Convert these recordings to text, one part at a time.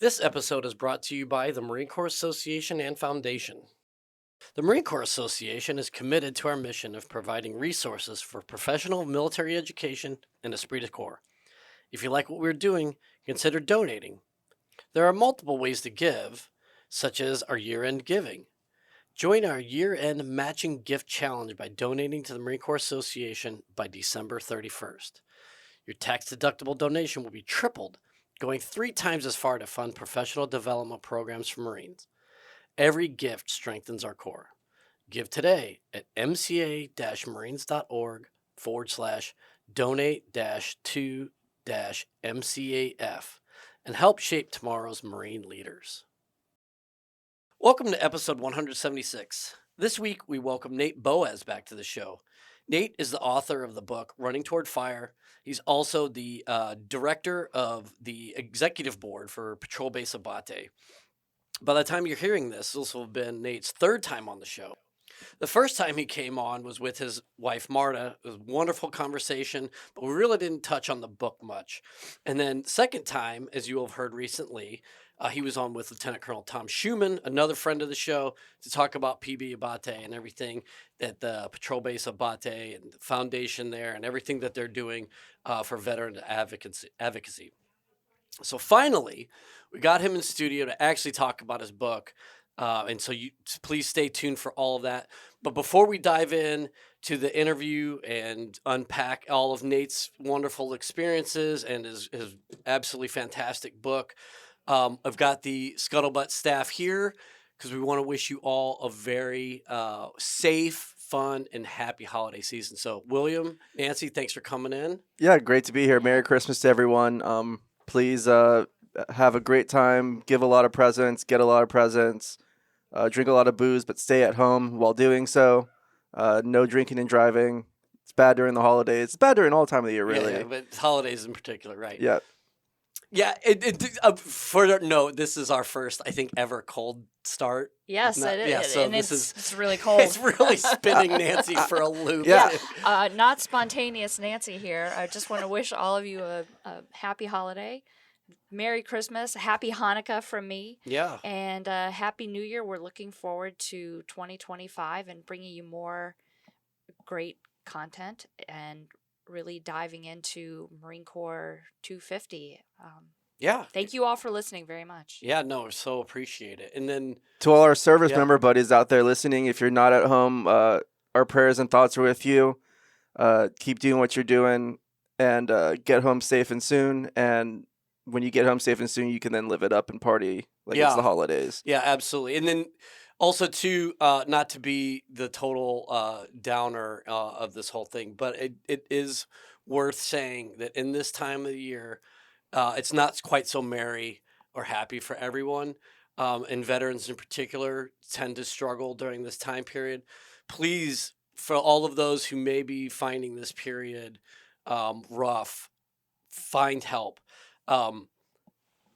This episode is brought to you by the Marine Corps Association and Foundation. The Marine Corps Association is committed to our mission of providing resources for professional military education and esprit de corps. If you like what we're doing, consider donating. There are multiple ways to give, such as our year-end giving. Join our year-end matching gift challenge by donating to the Marine Corps Association by December 31st. Your tax-deductible donation will be tripled, going 3 times as far to fund professional development programs for Marines. Every gift strengthens our Corps. Give today at mca-marines.org/donate-to-MCAF and help shape tomorrow's Marine leaders. Welcome to episode 176. This week, we welcome Nate Boaz back to the show. Nate is the author of the book Running Toward Fire. He's also the director of the executive board for Patrol Base Abate. By the time you're hearing this will have been Nate's third time on the show. The first time he came on was with his wife, Marta. It was a wonderful conversation, but we really didn't touch on the book much. And then second time, as you have heard recently, he was on with Lieutenant Colonel Tom Schumann, another friend of the show, to talk about PB Abate and everything that the Patrol Base Abate and the foundation there and everything that they're doing for veteran advocacy. So finally, we got him in studio to actually talk about his book. And so you please stay tuned for all of that. But before we dive in to the interview and unpack all of Nate's wonderful experiences and his absolutely fantastic book, I've got the Scuttlebutt staff here because we want to wish you all a very safe, fun, and happy holiday season. So William, Nancy, thanks for coming in. Yeah, great to be here. Merry Christmas to everyone. Please have a great time, give a lot of presents, get a lot of presents, drink a lot of booze, but stay at home while doing so. No drinking and driving. It's bad during the holidays. It's bad during all time of the year, really. Yeah, but holidays in particular, right? Yeah. Yeah, for note, this is our first, I think, ever cold start. Yes, Not- it is. yeah, so and this it's really cold. It's really spinning Nancy for a loop. Yeah. Not spontaneous Nancy here. I just want to wish all of you a happy holiday. Merry Christmas, Happy Hanukkah from me, Yeah. and Happy New Year. We're looking forward to 2025 and bringing you more great content and really diving into Marine Corps 250. Yeah. Thank you all for listening very much. Yeah, no, so appreciate it. And then, To all our service Yeah. member buddies out there listening, if you're not at home, our prayers and thoughts are with you. Keep doing what you're doing and get home safe and soon. And when you get home safe and soon, you can then live it up and party like Yeah. it's the holidays. yeah, absolutely. And then also, too, not to be the total downer of this whole thing, but it is worth saying that in this time of the year, it's not quite so merry or happy for everyone. And veterans in particular tend to struggle during this time period. Please, for all of those who may be finding this period rough, find help.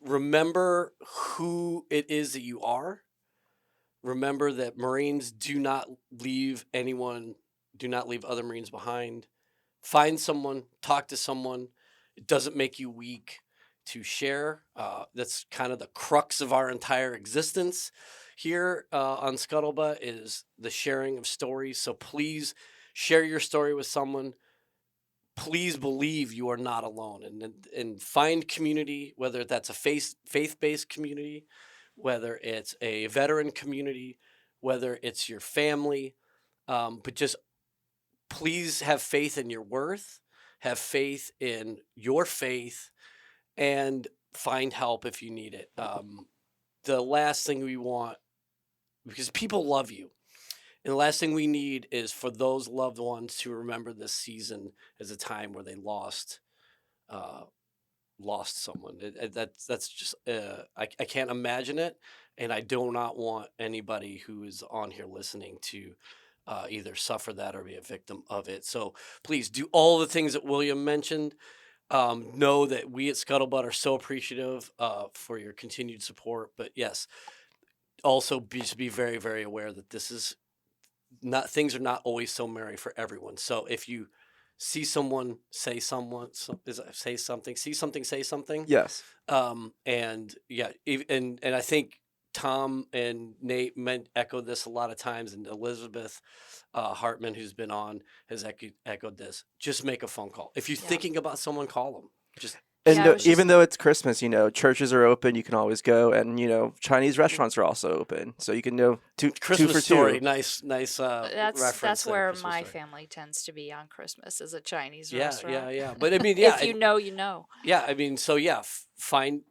Remember who it is that you are. Remember that Marines do not leave other Marines behind. Find someone, talk to someone. It doesn't make you weak to share. That's kind of the crux of our entire existence here on Scuttlebutt is the sharing of stories. So please share your story with someone. Please believe you are not alone and find community, whether that's a faith-based community, whether it's a veteran community, whether it's your family, but just please have faith in your worth, have faith in your faith, and find help if you need it. The last thing we want, because people love you, and the last thing we need is for those loved ones to remember this season as a time where they lost someone. That's just I can't imagine it, and I do not want anybody who is on here listening to either suffer that or be a victim of it. So please do all the things that William mentioned. Know that we at Scuttlebutt are so appreciative for your continued support. But yes, also be very, very aware that this is not things are not always so merry for everyone. So if you see someone, say someone, say something, see something, say something. Yes. And yeah, and I think Tom and Nate echoed this a lot of times, and Elizabeth Hartman, who's been on, has echoed this. Just make a phone call. If you're Yeah. thinking about someone, call them. Just And Yeah, I was just- even though it's Christmas, churches are open. You can always go, and Chinese restaurants are also open, so you can two Christmas for Story. two. Nice reference. That's there, where Christmas my Story. family tends to be on Christmas, is a Chinese Yeah, restaurant. yeah. But I mean, yeah, If you know, you know. yeah. I mean, so yeah, find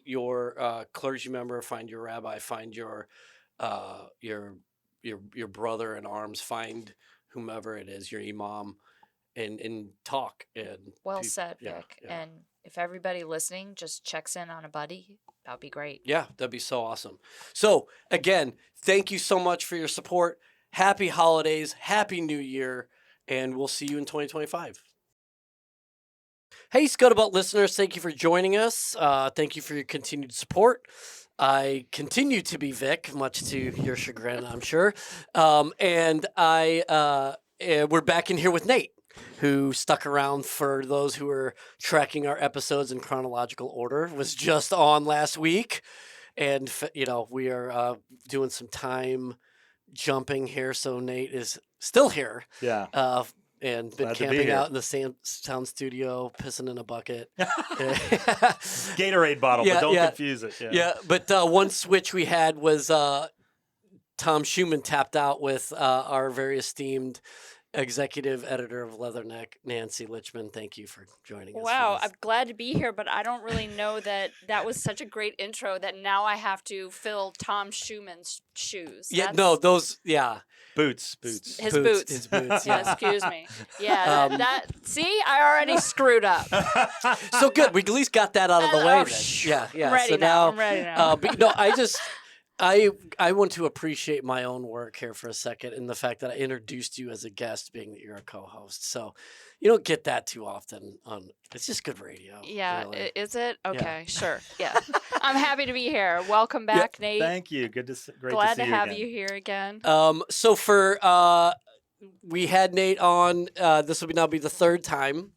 your clergy member, find your rabbi, find your your brother in arms, find whomever it is, your imam, and talk. And Well said, yeah, Vic. yeah. And if everybody listening just checks in on a buddy, that'd be great. Yeah, that'd be so awesome. So again, thank you so much for your support. Happy holidays, happy new year, and we'll see you in 2025. Hey, Scuttlebutt listeners, thank you for joining us. Thank you for your continued support. I continue to be Vic, much to your chagrin, I'm sure. And we're back in here with Nate, who stuck around for those who are tracking our episodes in chronological order, was just on last week. And, we are doing some time jumping here. So Nate is still here. Yeah. And been Glad to be camping here. out in the sound studio, pissing in a bucket. Gatorade bottle, Yeah, but don't yeah. confuse it. Yeah. Yeah, but one switch we had was Tom Schumann tapped out with our very esteemed executive editor of Leatherneck, Nancy Lichman. Thank you for joining us. Wow, for I'm glad to be here, but I don't really know that was such a great intro that now I have to fill Tom Schumann's shoes. yeah, That's no, those, yeah. Boots. his boots. His boots, yeah. Excuse me. Yeah, see, I already screwed up. So good. We at least got that out of the way then. Yeah, yeah. I'm ready so now. I'm ready now. But I want to appreciate my own work here for a second, and the fact that I introduced you as a guest, being that you're a co-host. So you don't get that too often. It's just good radio. Yeah, really. is it? Okay, sure. Yeah. I'm happy to be here. Welcome back, Nate. Thank you. Great Glad to see to have again. you here again. So for we had Nate on. This will now be the third time,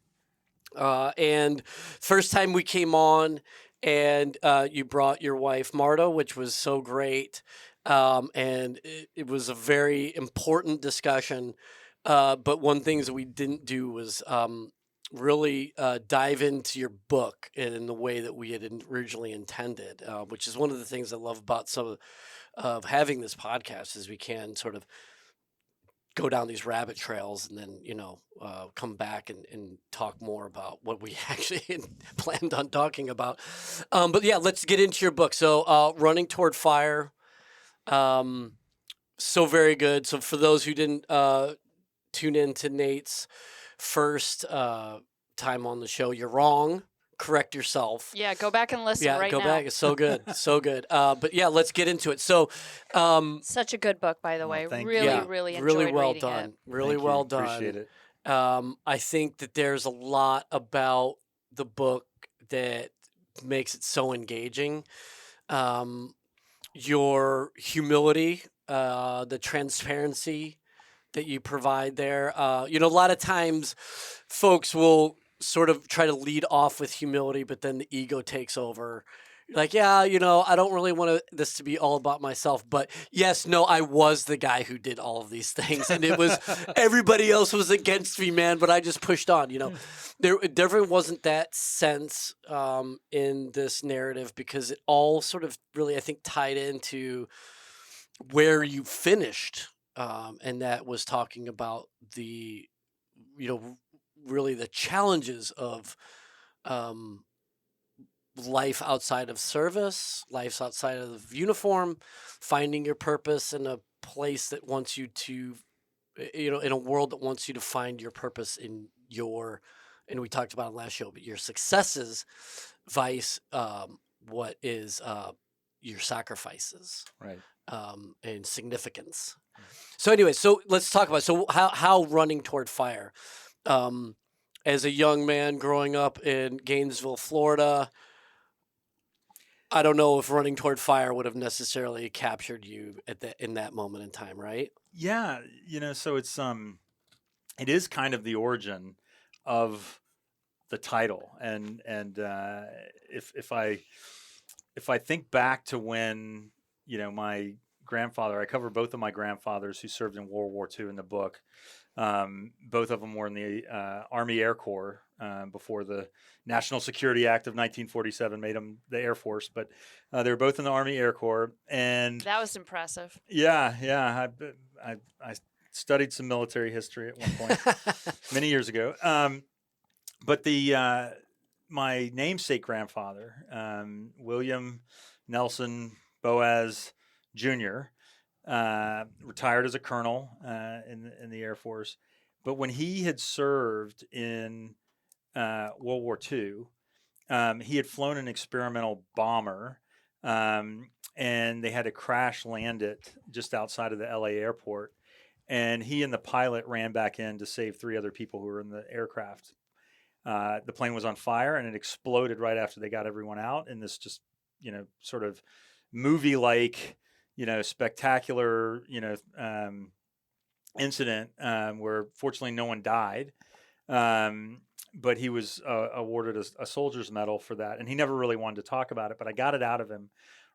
and first time we came on. And you brought your wife, Marta, which was so great. And it was a very important discussion. But one thing that we didn't do was really dive into your book in the way that we had originally intended, which is one of the things I love about some of having this podcast is we can sort of go down these rabbit trails and then come back and talk more about what we actually had planned on talking about. But yeah, let's get into your book. So Running Toward Fire, so very good. So for those who didn't tune in to Nate's first time on the show, you're wrong. Correct yourself. Yeah, go back and listen right go now. back. It's so good. So good. But yeah, let's get into it. So Such a good book, by the way. thank you. Really, yeah, really enjoyed really well reading done. it. Really Thank well you. done. Appreciate it. I think that there's a lot about the book that makes it so engaging. Your humility, the transparency that you provide there. A lot of times folks will sort of try to lead off with humility, but then the ego takes over. Like, yeah, I don't really want this to be all about myself, but yes, no, I was the guy who did all of these things, and it was everybody else was against me, man. But I just pushed on. There definitely wasn't that sense in this narrative because it all sort of really, I think, tied into where you finished, and that was talking about the, really the challenges of life outside of service, life outside of uniform, finding your purpose in a place that wants you to, in a world that wants you to find your purpose in and we talked about it last show, but your successes, vice what is your sacrifices, Right. and significance. So anyway, so let's talk about how Running Toward Fire. As a young man growing up in Gainesville, Florida, I don't know if Running Toward Fire would have necessarily captured you in that moment in time, right? Yeah. So it is kind of the origin of the title. And if I think back to when, my grandfather, I cover both of my grandfathers who served in World War II in the book. Both of them were in the Army Air Corps before the National Security Act of 1947 made them the Air Force. But they were both in the Army Air Corps, and That was impressive. yeah. I studied some military history at one point many years ago. But my namesake grandfather, William Nelson Boaz Jr., retired as a colonel in the Air Force. But when he had served in World War II, he had flown an experimental bomber, and they had to crash land it just outside of the LA airport. And he and the pilot ran back in to save 3 other people who were in the aircraft. The plane was on fire, and it exploded right after they got everyone out in this just, sort of movie-like, spectacular, incident where fortunately no one died. But he was awarded a soldier's medal for that, and he never really wanted to talk about it. But I got it out of him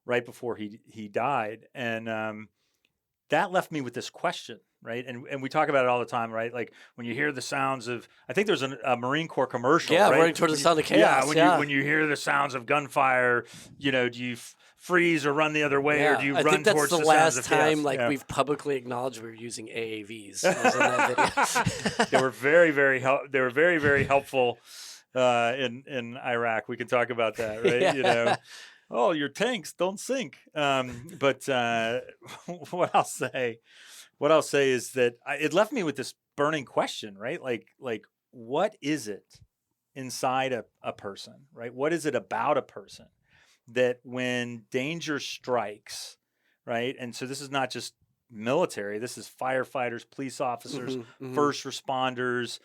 right before he died, and that left me with this question, right? And we talk about it all the time, right? Like when you hear the sounds of, I think there's a Marine Corps commercial, Yeah, right? running towards the sound of chaos. When you hear the sounds of gunfire, do you freeze or run the other way, or do you I run think that's towards the the last sounds of time chaos? we've publicly acknowledged we were using AAVs. Was in that video. They were very, very very, very helpful in Iraq. We can talk about that, right? Yeah. Oh, your tanks don't sink. But what I'll say is that it left me with this burning question, right? Like what is it inside a person, right? What is it about a person that when danger strikes, right? And so this is not just military. This is firefighters, police officers, first responders,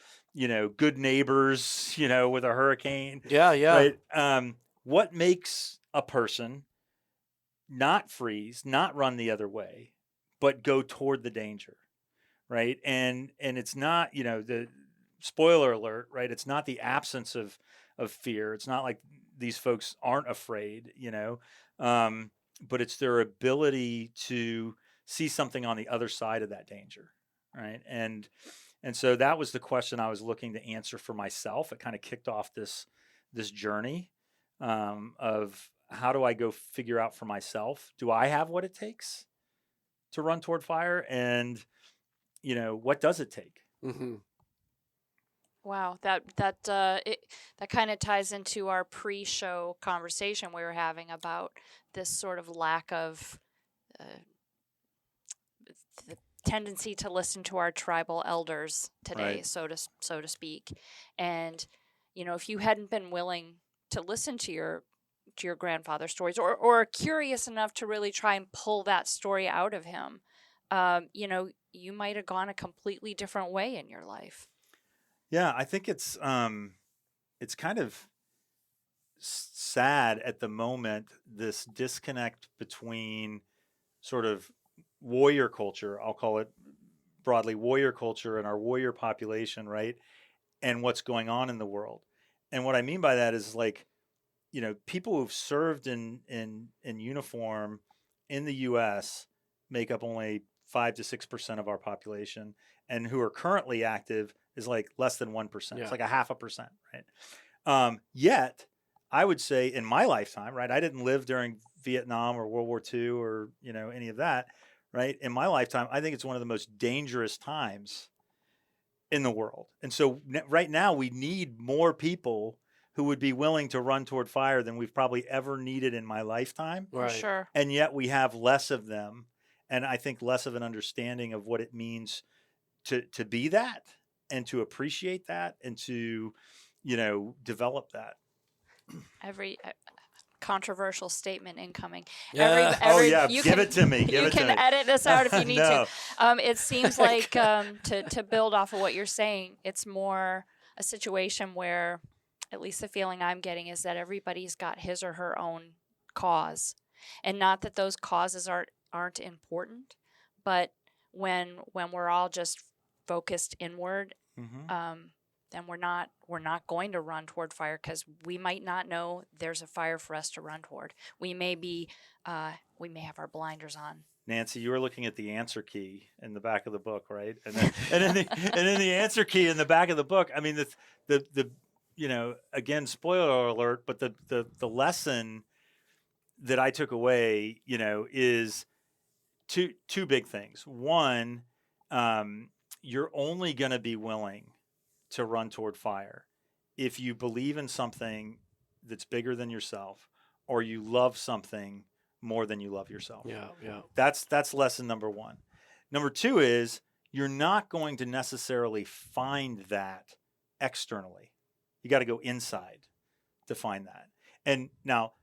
good neighbors, with a hurricane. Yeah. Right? What makes a person not freeze, not run the other way, but go toward the danger, right? And it's not, the spoiler alert, right? It's not the absence of fear. It's not like these folks aren't afraid, but it's their ability to see something on the other side of that danger, right? And so that was the question I was looking to answer for myself. It kind of kicked off this journey of how do I go figure out for myself? Do I have what it takes to run toward fire? And what does it take? Mm-hmm. Wow, that kind of ties into our pre-show conversation we were having about this sort of lack of the tendency to listen to our tribal elders today, Right. so to speak. And if you hadn't been willing to listen to your grandfather's stories, or curious enough to really try and pull that story out of him, you might have gone a completely different way in your life. Yeah, I think it's kind of sad at the moment, this disconnect between sort of warrior culture, I'll call it broadly warrior culture, and our warrior population, right? And what's going on in the world. And what I mean by that is like, people who've served in uniform in the US make up only 5 to 6% of our population, and who are currently active is like less than 1%. Yeah. It's like a 0.5%, right? Yet, I would say in my lifetime, right? I didn't live during Vietnam or World War II or any of that, right? In my lifetime, I think it's one of the most dangerous times in the world. And so right now, we need more people who would be willing to run toward fire than we've probably ever needed in my lifetime. For sure. And yet we have less of them, and I think less of an understanding of what it means to be that, and to appreciate that, and to develop that. Every controversial statement incoming. Yeah. Give it to me. You can edit this out if you need No. to. It seems like to build off of what you're saying, it's more a situation where, at least the feeling I'm getting, is that everybody's got his or her own cause, and not that those causes aren't important, but when we're all just focused inward, then we're not going to run toward fire, because we might not know there's a fire for us to run toward. We may have our blinders on. Nancy, you were looking at the answer key in the back of the book, right? And then, and in the answer key in the back of the book, I mean, the again, spoiler alert, but the lesson that I took away, is two big things. One, you're only going to be willing to run toward fire if you believe in something that's bigger than yourself, or you love something more than you love yourself. Yeah. That's lesson number one. Number two is you're not going to necessarily find that externally. You got to go inside to find that. And now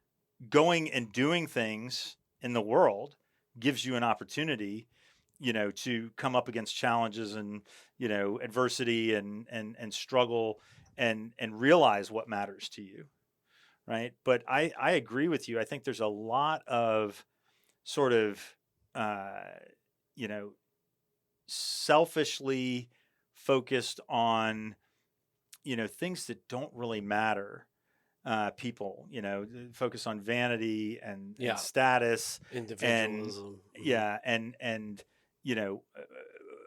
going and doing things in the world gives you an opportunity, to come up against challenges and, adversity and struggle and realize what matters to you. Right. But I agree with you. I think there's a lot of sort of, selfishly focused on, things that don't really matter. People, focus on vanity and status, individualism, and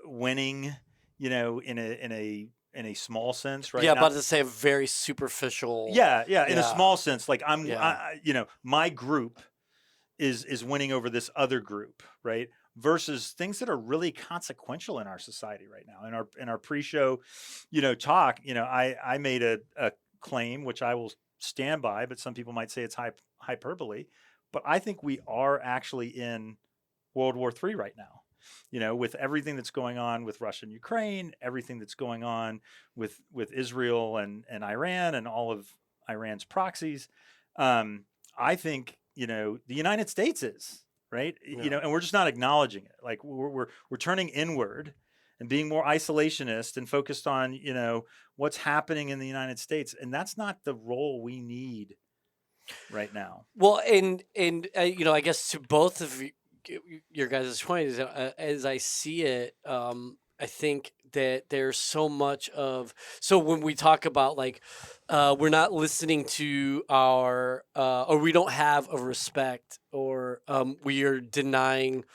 winning, in a small sense, right? Yeah, about to say a very superficial. Yeah, in a Yeah. small sense, like Yeah. my group is winning over this other group, right? Versus things that are really consequential in our society right now. In our pre-show, talk, I made a claim, which I will stand by, but some people might say it's hyperbole. But I think we are actually in World War III right now. With everything that's going on with Russia and Ukraine, everything that's going on with Israel and Iran and all of Iran's proxies. I think, the United States is, right? Yeah. And we're just not acknowledging it. Like we're turning inward and being more isolationist and focused on, what's happening in the United States. And that's not the role we need right now. Well, and I guess to both of your guys' point is, as I see it, I think that there's so much of, so when we talk about like, we're not listening to our, or we don't have a respect, or we are denying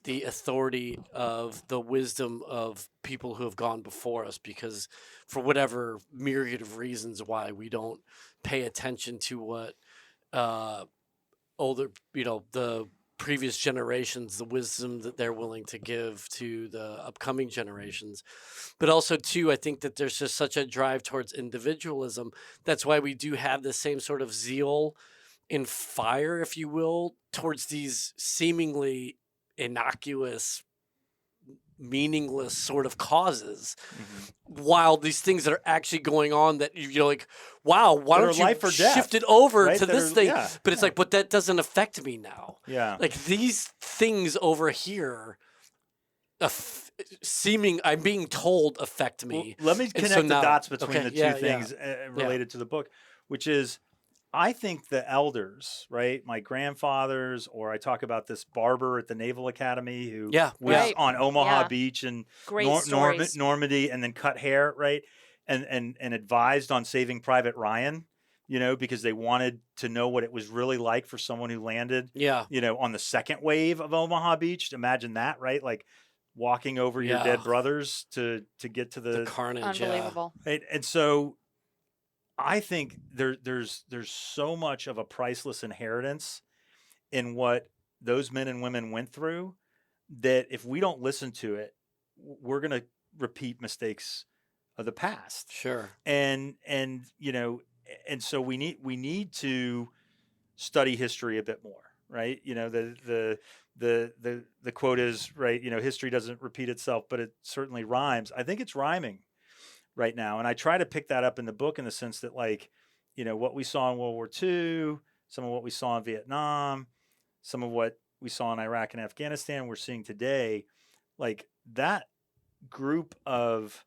the authority of the wisdom of people who have gone before us, because for whatever myriad of reasons why we don't pay attention to what older, the previous generations, the wisdom that they're willing to give to the upcoming generations. But also too, I think that there's just such a drive towards individualism. That's why we do have the same sort of zeal and fire, if you will, towards these seemingly innocuous, meaningless sort of causes, while these things that are actually going on that you're like, wow, why don't you shift it over to this thing? But it's like, but that doesn't affect me now. Yeah. Like these things over here, I'm being told affect me. Well, let me connect the dots between the two things related to the book, which is, I think the elders, right? My grandfathers, or I talk about this barber at the Naval Academy who was on Omaha Beach and Normandy, and then cut hair, right? And advised on Saving Private Ryan, because they wanted to know what it was really like for someone who landed, on the second wave of Omaha Beach. Imagine that, right? Like walking over your dead brothers to get to the carnage. Unbelievable. Right? And so I think there's so much of a priceless inheritance in what those men and women went through, that if we don't listen to it, we're going to repeat mistakes of the past. Sure. And so we need to study history a bit more, right? The quote is, right, history doesn't repeat itself, but it certainly rhymes. I think it's rhyming right now. And I try to pick that up in the book in the sense that, like, what we saw in World War II, some of what we saw in Vietnam, some of what we saw in Iraq and Afghanistan, we're seeing today, like that group of,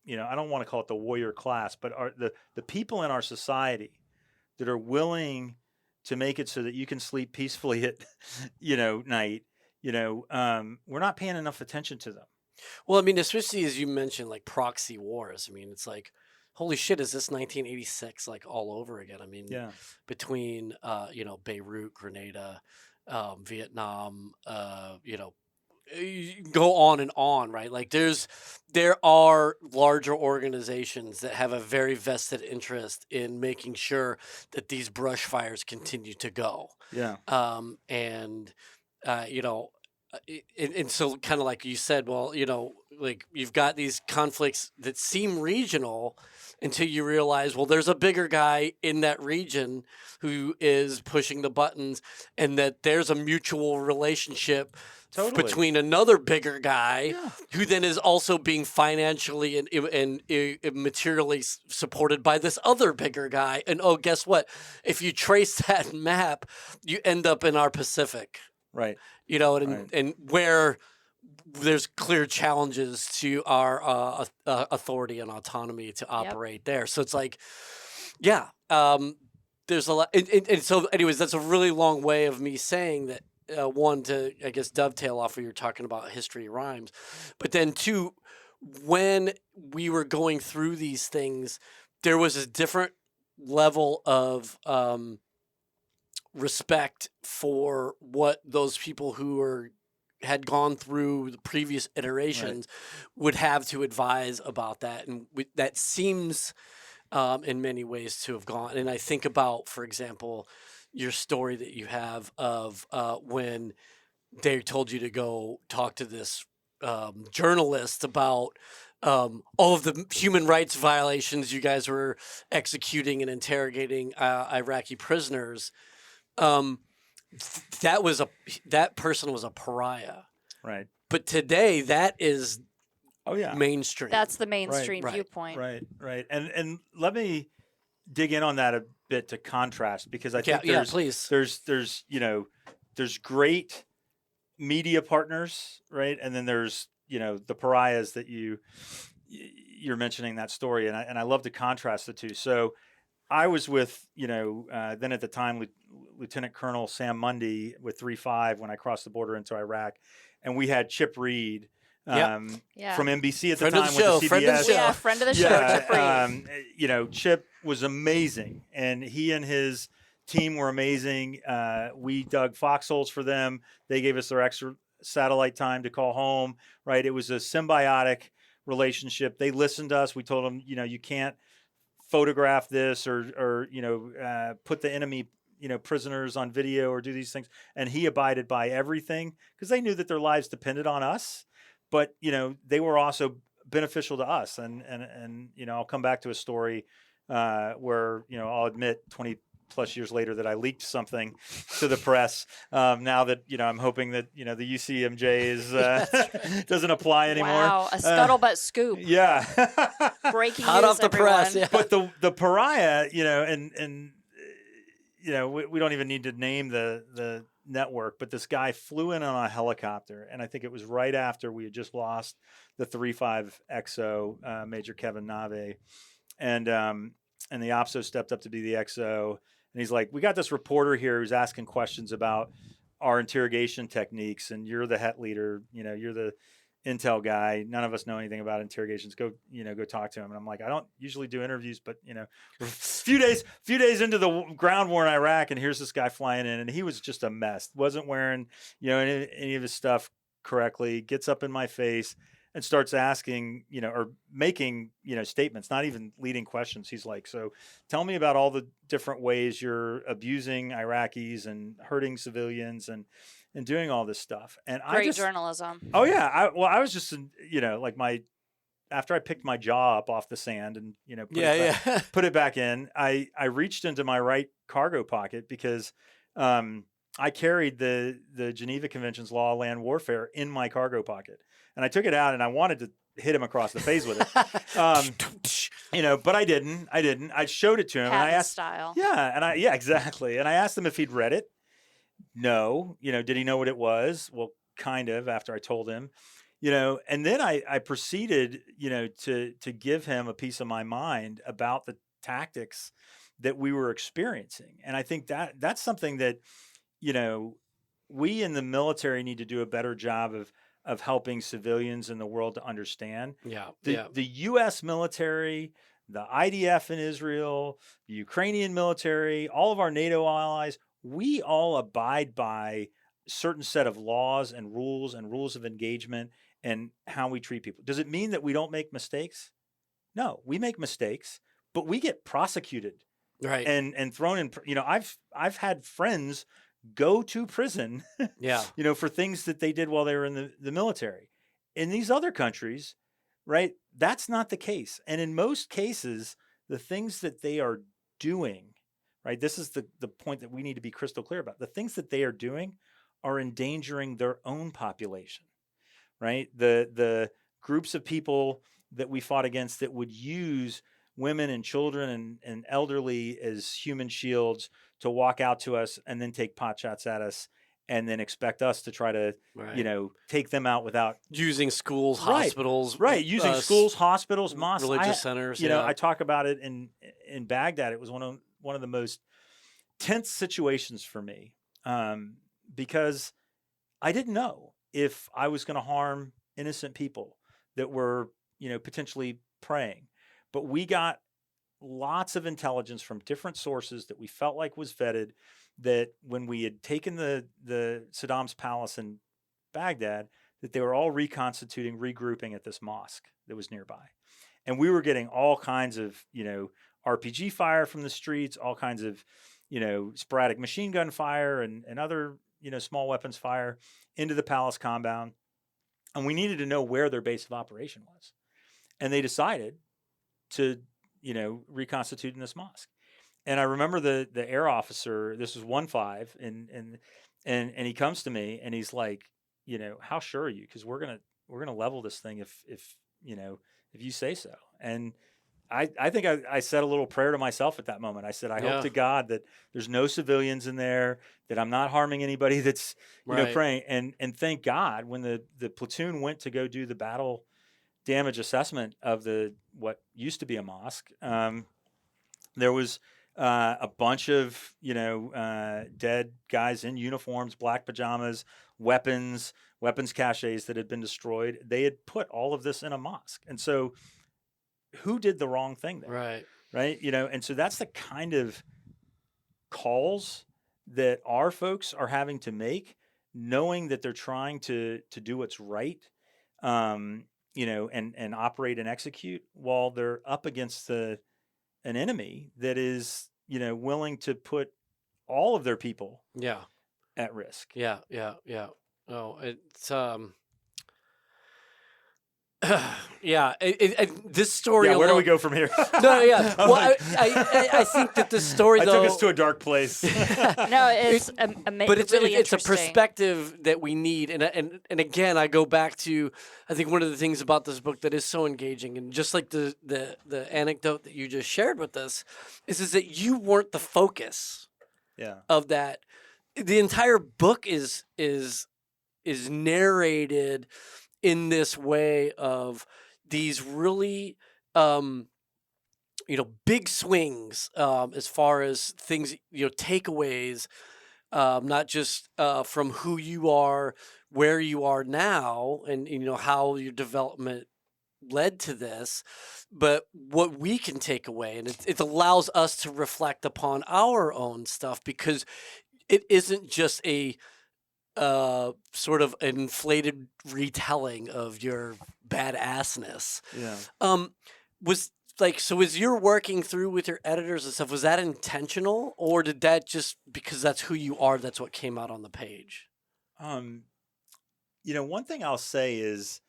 I don't want to call it the warrior class, but the people in our society that are willing to make it so that you can sleep peacefully at, night, we're not paying enough attention to them. Well, I mean, especially as you mentioned, like proxy wars. I mean, it's like, holy shit, is this 1986 like all over again? I mean, Yeah. between Beirut, Grenada, Vietnam, you can go on, right? Like there are larger organizations that have a very vested interest in making sure that these brush fires continue to go. Yeah. And you know, and so kind of like you said, well, like you've got these conflicts that seem regional until you realize, well, there's a bigger guy in that region who is pushing the buttons, and that there's a mutual relationship Totally. between another bigger guy Yeah. who then is also being financially and materially supported by this other bigger guy. And oh, guess what? If you trace that map, you end up in our Pacific, Right. and Right. where there's clear challenges to our authority and autonomy to operate there. So it's like, yeah, there's a lot. And so, anyways, that's a really long way of me saying that. One, to, I guess, dovetail off what you're talking about, history rhymes, but then two, when we were going through these things, there was a different level of respect for what those people who had gone through the previous iterations would have to advise about that, and that seems in many ways to have gone. And I think about, for example, your story that you have of when they told you to go talk to this journalist about all of the human rights violations you guys were executing and interrogating Iraqi prisoners. Um, that person was a pariah. Right. But today, that is yeah. mainstream. That's the mainstream Right. viewpoint. Right. And let me dig in on that a bit to contrast, because I think please. there's great media partners, right? And then there's, the pariahs that you're mentioning that story. And I love to contrast the two. So I was with, then at the time, Lieutenant Colonel Sam Mundy with 3-5 when I crossed the border into Iraq. And we had Chip Reed from NBC at the time with the CBS. Friend of the show. Yeah, friend of the show, Chip Reed. Chip was amazing. And he and his team were amazing. We dug foxholes for them. They gave us their extra satellite time to call home, right? It was a symbiotic relationship. They listened to us. We told them, you can't photograph this or put the enemy prisoners on video or do these things, and he abided by everything because they knew that their lives depended on us, but they were also beneficial to us. And I'll come back to a story where I'll admit 20 plus years later that I leaked something to the press. Now that I'm hoping that the UCMJ is doesn't apply anymore. Wow, a scuttlebutt scoop. Yeah, breaking hot news, off the everyone. press. Yeah. But the pariah, and we don't even need to name the network, but this guy flew in on a helicopter, and I think it was right after we had just lost the 3-5 XO, Major Kevin Nave, and the OPSO stepped up to be the XO. And he's like, we got this reporter here who's asking questions about our interrogation techniques, and you're the het leader, you're the intel guy. None of us know anything about interrogations. Go talk to him. And I'm like, I don't usually do interviews, but we're a few days into the ground war in Iraq, and here's this guy flying in, and he was just a mess. Wasn't wearing, any of his stuff correctly. Gets up in my face and starts asking, or making, statements, not even leading questions. He's like, so tell me about all the different ways you're abusing Iraqis and hurting civilians and doing all this stuff. And Great journalism. Oh yeah. I was just, after I picked my jaw up off the sand and, put it back in, I reached into my right cargo pocket because, I carried the Geneva Convention's law of land warfare in my cargo pocket. And I took it out and I wanted to hit him across the face with it. But I didn't. I showed it to him. Patton and I asked, style. Yeah, exactly. And I asked him if he'd read it. No. Did he know what it was? Well, kind of, after I told him. And then I proceeded, to give him a piece of my mind about the tactics that we were experiencing. And I think that's something that, we in the military need to do a better job of helping civilians in the world to understand. Yeah. The U.S. military, the IDF in Israel, the Ukrainian military, all of our NATO allies, we all abide by a certain set of laws and rules of engagement and how we treat people. Does it mean that we don't make mistakes? No, we make mistakes, but we get prosecuted Right. and thrown in. I've had friends go to prison, Yeah. for things that they did while they were in the military. In these other countries, right, that's not the case. And in most cases, the things that they are doing, right, this is the point that we need to be crystal clear about. The things that they are doing are endangering their own population, right? The groups of people that we fought against that would use women and children and elderly as human shields to walk out to us and then take pot shots at us and then expect us to try to, take them out without using schools, Right. hospitals, using schools, hospitals, mosques, religious centers. I talk about it in Baghdad. It was one of the most tense situations for me, because I didn't know if I was going to harm innocent people that were, potentially praying. But we got lots of intelligence from different sources that we felt like was vetted, that when we had taken the Saddam's palace in Baghdad, that they were all reconstituting, regrouping at this mosque that was nearby. And we were getting all kinds of, RPG fire from the streets, all kinds of, sporadic machine gun fire and other, small weapons fire into the palace compound. And we needed to know where their base of operation was. And they decided to, reconstitute in this mosque. And I remember the air officer, this was 1-5, and he comes to me and he's like, how sure are you? Because we're gonna level this thing if you say so. And I think I said a little prayer to myself at that moment. I said, I hope to God that there's no civilians in there, that I'm not harming anybody that's praying. And thank God when the platoon went to go do the battle damage assessment of what used to be a mosque, there was a bunch of dead guys in uniforms, black pajamas, weapons caches that had been destroyed. They had put all of this in a mosque, and so who did the wrong thing there? Right. And so that's the kind of calls that our folks are having to make, knowing that they're trying to do what's right. And operate and execute while they're up against an enemy that is, willing to put all of their people at risk. Yeah. Oh, it's this story. Yeah, where do we go from here? No, yeah. Well, I think that this story though took us to a dark place. No, it's but it's really it's a interesting. perspective that we need, and again, I go back to, I think one of the things about this book that is so engaging, and just like the anecdote that you just shared with us, is that you weren't the focus. Of that. The entire book is narrated in this way of these really, big swings as far as things, takeaways, not just from who you are, where you are now, and how your development led to this, but what we can take away, and it allows us to reflect upon our own stuff, because it isn't just a sort of inflated retelling of your badassness. So as you're working through with your editors and stuff, was that intentional, or did that just, because that's who you are, that's what came out on the page? One thing I'll say is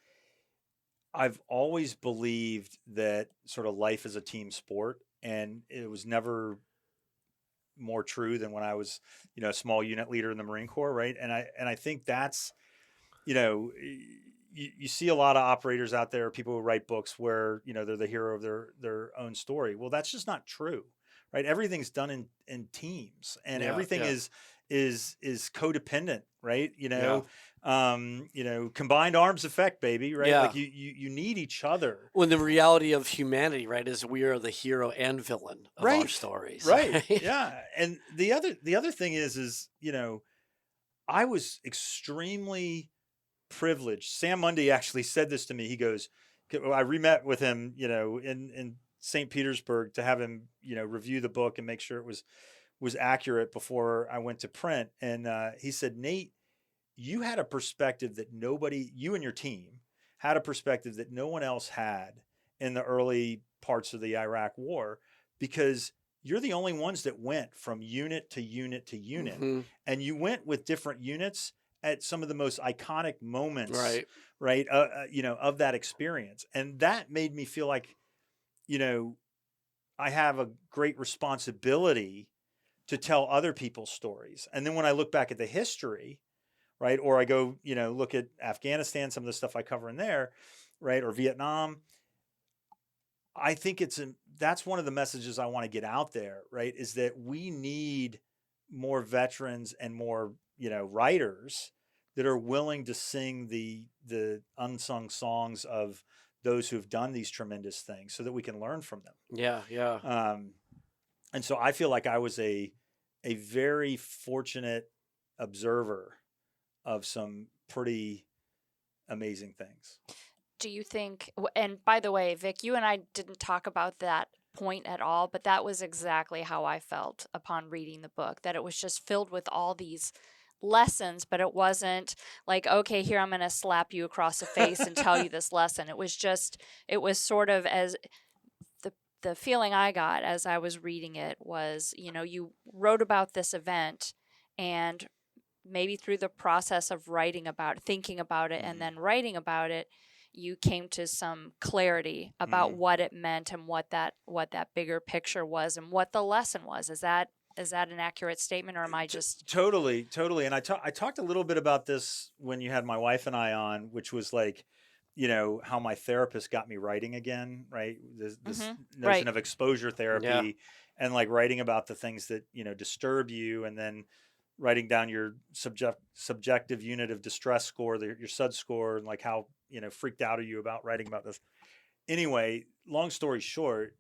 I've always believed that sort of life is a team sport, and it was never more true than when I was, a small unit leader in the Marine Corps, right? And I think that's, you see a lot of operators out there, people who write books where they're the hero of their own story. Well, that's just not true, right? Everything's done in teams, and everything is codependent, right? Combined arms effect, baby, right? Like you need each other. When the reality of humanity, right, is we are the hero and villain of our stories. Right. Yeah. And the other thing is, I was extremely privilege. Sam Mundy actually said this to me. He goes, I re-met with him, in St. Petersburg to have him, review the book and make sure it was accurate before I went to print. And he said, Nate, you had a perspective that you and your team had a perspective that no one else had in the early parts of the Iraq War, because you're the only ones that went from unit to unit to unit. Mm-hmm. And you went with different units at some of the most iconic moments, Right. of that experience. And that made me feel like, I have a great responsibility to tell other people's stories. And then when I look back at the history, right, or I go, look at Afghanistan, some of the stuff I cover in there, right, or Vietnam, I think that's one of the messages I want to get out there, right, is that we need more veterans and more, writers that are willing to sing the unsung songs of those who've done these tremendous things so that we can learn from them. Yeah. And so I feel like I was a very fortunate observer of some pretty amazing things. Do you think, and by the way, Vic, you and I didn't talk about that point at all, but that was exactly how I felt upon reading the book, that it was just filled with all these lessons, but it wasn't like, okay, here, I'm going to slap you across the face and tell you this lesson. It was sort of as the feeling I got as I was reading it was, you wrote about this event, and maybe through the process of thinking about it, and then writing about it, you came to some clarity about what it meant and what that bigger picture was and what the lesson was. Is that an accurate statement, or am I just totally? And I talked a little bit about this when you had my wife and I on, which was like, how my therapist got me writing again, right? This notion of exposure therapy, and like writing about the things that disturb you, and then writing down your subjective unit of distress score, your SUD score, and like how freaked out are you about writing about this. Anyway, long story short,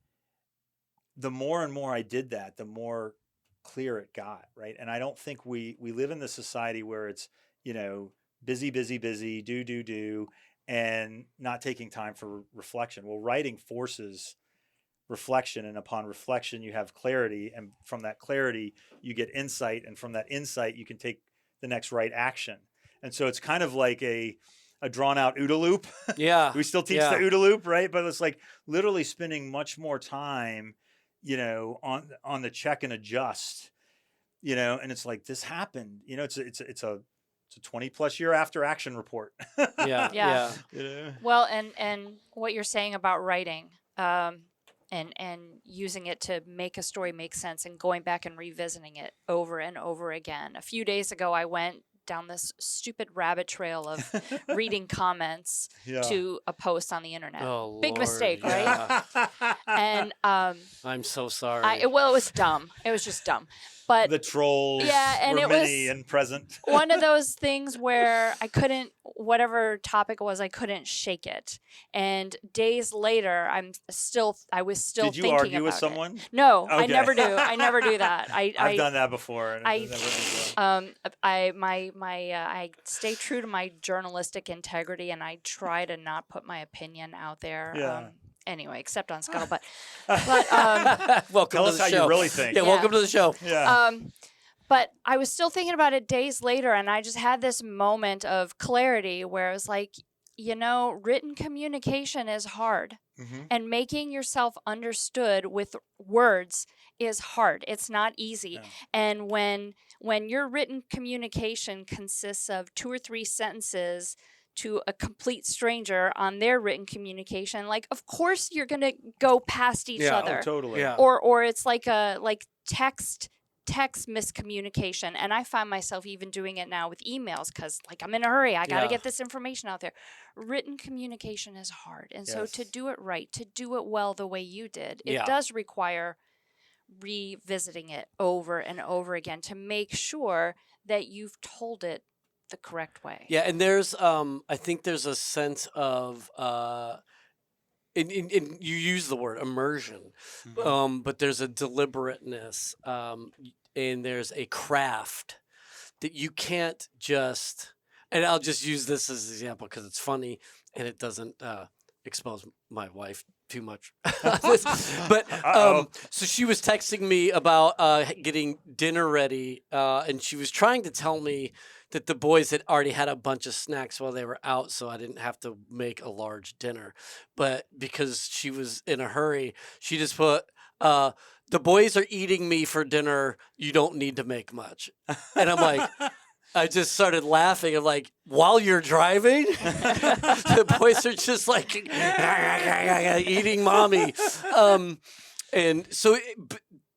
the more and more I did that, the more clear it got, right? And I don't think we live in this society where it's busy, do, and not taking time for reflection. Well, writing forces reflection, and upon reflection you have clarity, and from that clarity you get insight, and from that insight you can take the next right action. And so it's kind of like a drawn out OODA loop. Yeah. We still teach the OODA loop, right? But it's like literally spending much more time on the check and adjust, and it's like, this happened, it's a 20 plus year after action report. Yeah. Well, and what you're saying about writing, and using it to make a story make sense, and going back and revisiting it over and over again. A few days ago, I went down this stupid rabbit trail of reading comments to a post on the internet. Oh, Big Lord, mistake, right? And I'm so sorry. it was dumb. It was just dumb. But the trolls and were it many was and present. one of those things where I couldn't, whatever topic it was, I couldn't shake it. And days later, I was still Did you thinking argue about with it. someone? No, Okay. I never do. I never do that. I've done that before. And I it never ends well. I stay true to my journalistic integrity, and I try to not put my opinion out there. Yeah. Anyway, except on Scuttlebutt. But Welcome Tell to us the how show. you really think. Yeah, welcome to the show. Yeah. But I was still thinking about it days later, and I just had this moment of clarity where it was like, written communication is hard, and making yourself understood with words is hard. It's not easy. Yeah. And when your written communication consists of 2 or 3 sentences to a complete stranger on their written communication, like, of course you're going to go past each other. Oh, totally. Yeah. Or it's like text miscommunication. And I find myself even doing it now with emails, because like, I'm in a hurry, I got to get this information out there. Written communication is hard, and so to do it right, to do it well the way you did, it does require revisiting it over and over again to make sure that you've told it the correct way. Yeah, and there's I think there's a sense of you use the word immersion, but there's a deliberateness, and there's a craft that you can't just. and I'll just use this as an example because it's funny and it doesn't expose my wife too much. But Uh-oh. so she was texting me about getting dinner ready, and she was trying to tell me that the boys had already had a bunch of snacks while they were out, so I didn't have to make a large dinner. But because she was in a hurry, she just put, the boys are eating me for dinner. You don't need to make much. And I'm like, I just started laughing. I'm like, while you're driving, the boys are just like eating mommy. And so,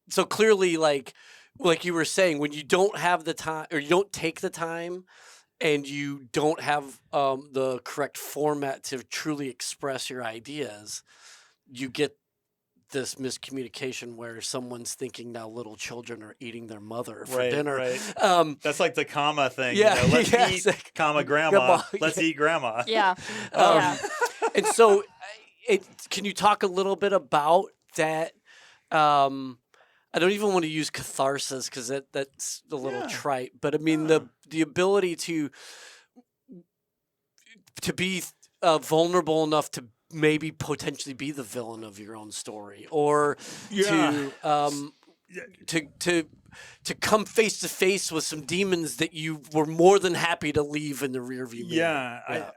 so clearly, like you were saying, when you don't have the time or you don't take the time and you don't have the correct format to truly express your ideas, you get this miscommunication where someone's thinking now little children are eating their mother for Right, dinner. right. That's like the comma thing. Yeah, Let's yeah, eat, it's like, comma, grandma. grandma, Let's yeah. eat grandma. Yeah. Um, Yeah. And so, can you talk a little bit about that? I don't even want to use catharsis because that's a little Yeah. trite, but I mean Yeah. the ability to be vulnerable enough to maybe potentially be the villain of your own story, or Yeah. to come face to face with some demons that you were more than happy to leave in the rearview mirror. Yeah,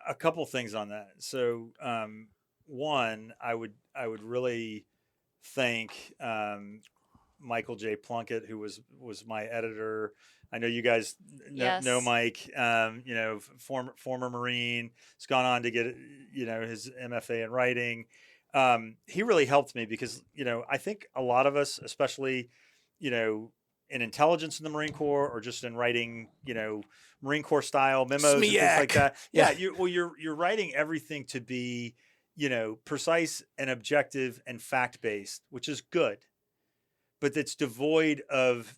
a couple things on that. So, one, I would really thank Michael J. Plunkett, who was my editor. I know you guys know Yes. Mike. You know, former Marine. He's gone on to get his MFA in writing. He really helped me because I think a lot of us, especially in intelligence in the Marine Corps or just in writing Marine Corps style memos and things like SMEAC. that. Yeah. You're writing everything to be precise and objective and fact based, which is good, but it's devoid of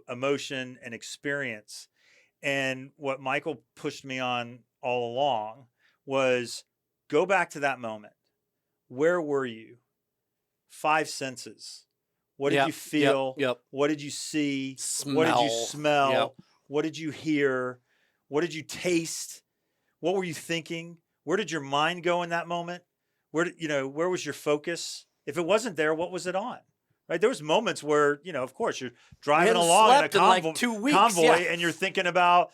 emotion and experience. And what Michael pushed me on all along was go back to that moment. Where were you? 5 senses. What did Yep, you feel? Yep. What did you see? What did you smell? Yep. What did you hear? What did you taste? What were you thinking? Where did your mind go in that moment? Where was your focus? If it wasn't there, what was it on? Right? There was moments where, of course, you're driving hadn't along in a slept in, like, 2 weeks, convoy yeah. and you're thinking about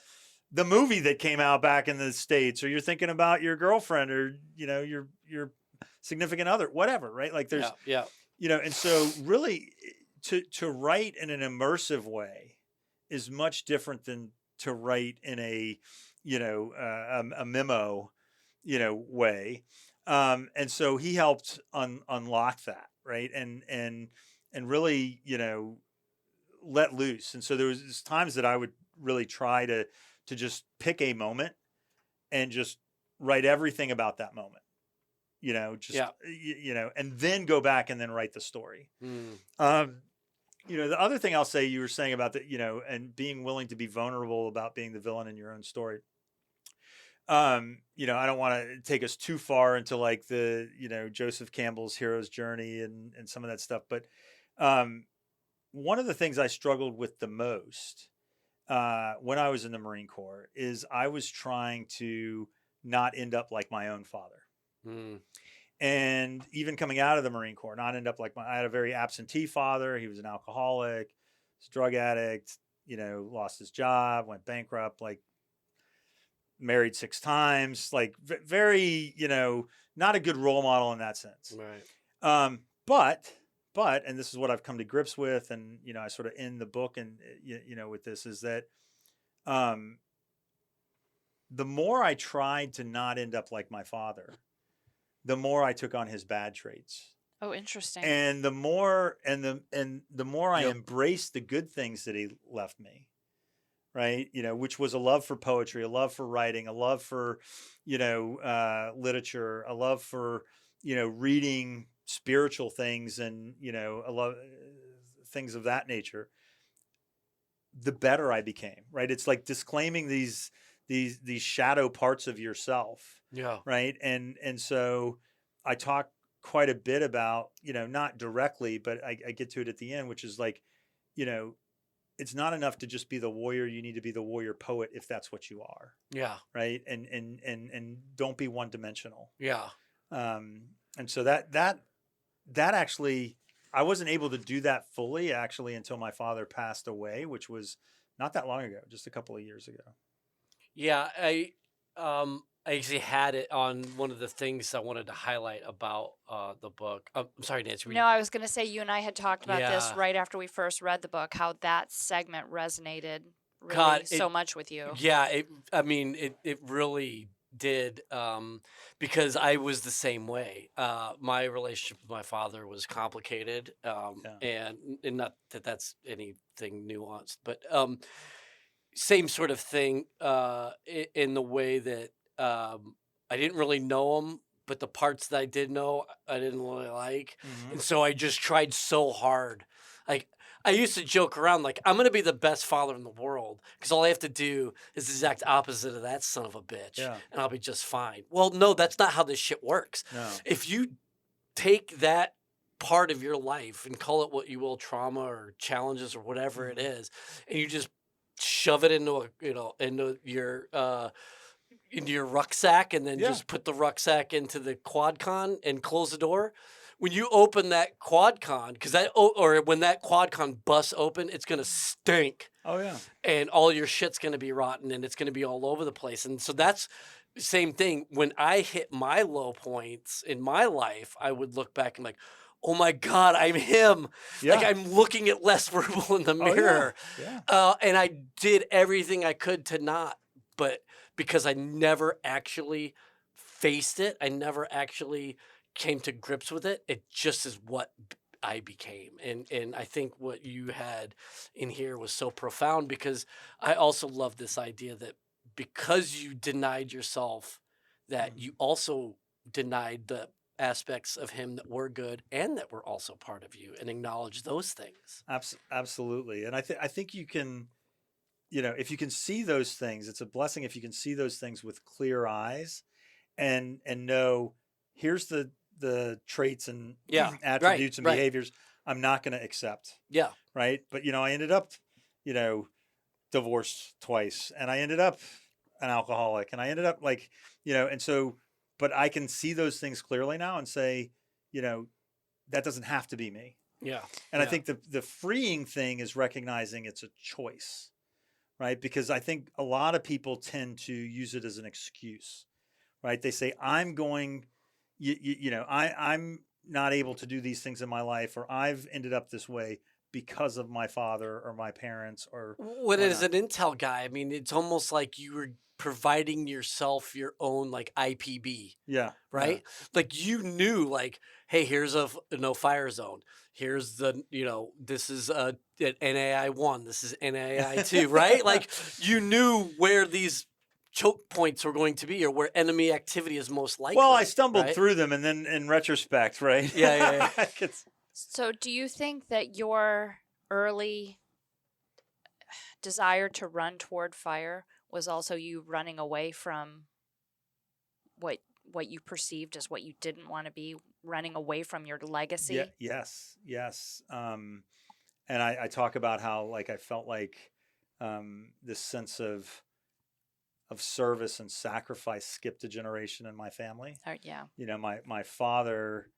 the movie that came out back in the States, or you're thinking about your girlfriend or, your significant other, whatever, right? Like there's, Yeah. and so really to write in an immersive way is much different than to write in a memo way, and so he helped unlock that, right, and really let loose. And so there was times that I would really try to just pick a moment and just write everything about that moment, and then go back and then write the story. The other thing I'll say, you were saying about that, and being willing to be vulnerable about being the villain in your own story. I don't want to take us too far into like the, Joseph Campbell's hero's journey and some of that stuff. But one of the things I struggled with the most when I was in the Marine Corps is I was trying to not end up like my own father. And even coming out of the Marine Corps, not end up like I had a very absentee father. He was an alcoholic, was a drug addict, lost his job, went bankrupt, like married 6 times, like very, not a good role model in that sense. Right. But, and this is what I've come to grips with, and, I sort of end the book and, with this is that, the more I tried to not end up like my father, the more I took on his bad traits. Oh, interesting. And the more I Yep. embraced the good things that he left me, right? Which was a love for poetry, a love for writing, a love for, literature, a love for, reading spiritual things and, a love things of that nature. The better I became, right? It's like disclaiming these shadow parts of yourself. Yeah. Right. And so I talk quite a bit about, not directly, but I get to it at the end, which is like, it's not enough to just be the warrior. You need to be the warrior poet if that's what you are, Yeah. right? And don't be one dimensional. Yeah. And so that actually, I wasn't able to do that fully actually until my father passed away, which was not that long ago, just a couple of years ago. Yeah, I actually had it on one of the things I wanted to highlight about the book. I'm sorry, Nancy. No, I was going to say you and I had talked about this Yeah. right after we first read the book, how that segment resonated really God, so much with you. Yeah, it really did, because I was the same way. My relationship with my father was complicated, and not that that's anything nuanced, but same sort of thing, in the way that I didn't really know him, but the parts that I did know, I didn't really like, and so I just tried so hard. Like, I used to joke around, like, I'm gonna be the best father in the world because all I have to do is the exact opposite of that son of a bitch, and I'll be just fine. Well, no, that's not how this shit works. No. If you take that part of your life and call it what you will, trauma or challenges or whatever it is, and you just shove it into into your rucksack, and then just put the rucksack into the quad con and close the door. When you open that quad con, or when that quad con busts open, it's gonna stink. Oh yeah. And all your shit's gonna be rotten, and it's gonna be all over the place. And so that's the same thing. When I hit my low points in my life, I would look back and like, oh my God, I'm him. Yeah. Like, I'm looking at Les Verbal in the mirror. And I did everything I could to not, but because I never actually faced it, I never actually came to grips with it. It just is what I became. And I think what you had in here was so profound, because I also love this idea that because you denied yourself, that you also denied the aspects of him that were good and that were also part of you, and acknowledge those things. Absolutely. And I think you can, if you can see those things, it's a blessing if you can see those things with clear eyes and know, here's the traits and attributes and behaviors I'm not going to accept. Yeah. Right. But, I ended up, divorced twice, and I ended up an alcoholic, and I ended up and so, but I can see those things clearly now and say, that doesn't have to be me. Yeah. And I think the freeing thing is recognizing it's a choice, right? Because I think a lot of people tend to use it as an excuse, right? They say, I'm not able to do these things in my life, or I've ended up this way because of my father or my parents or as an Intel guy, I mean, it's almost like you were providing yourself your own IPB. Yeah. Right. Yeah. Like, you knew, hey, here's a no fire zone. Here's the, this is an NAI 1. This is NAI 2. Right. Like, you knew where these choke points were going to be, or where enemy activity is most likely. Well, I stumbled through them, and then in retrospect, right? Yeah. So do you think that your early desire to run toward fire was also you running away from what you perceived as what you didn't want to be, running away from your legacy? Yes. And I talk about how I felt this sense of service and sacrifice skipped a generation in my family. Yeah. My father,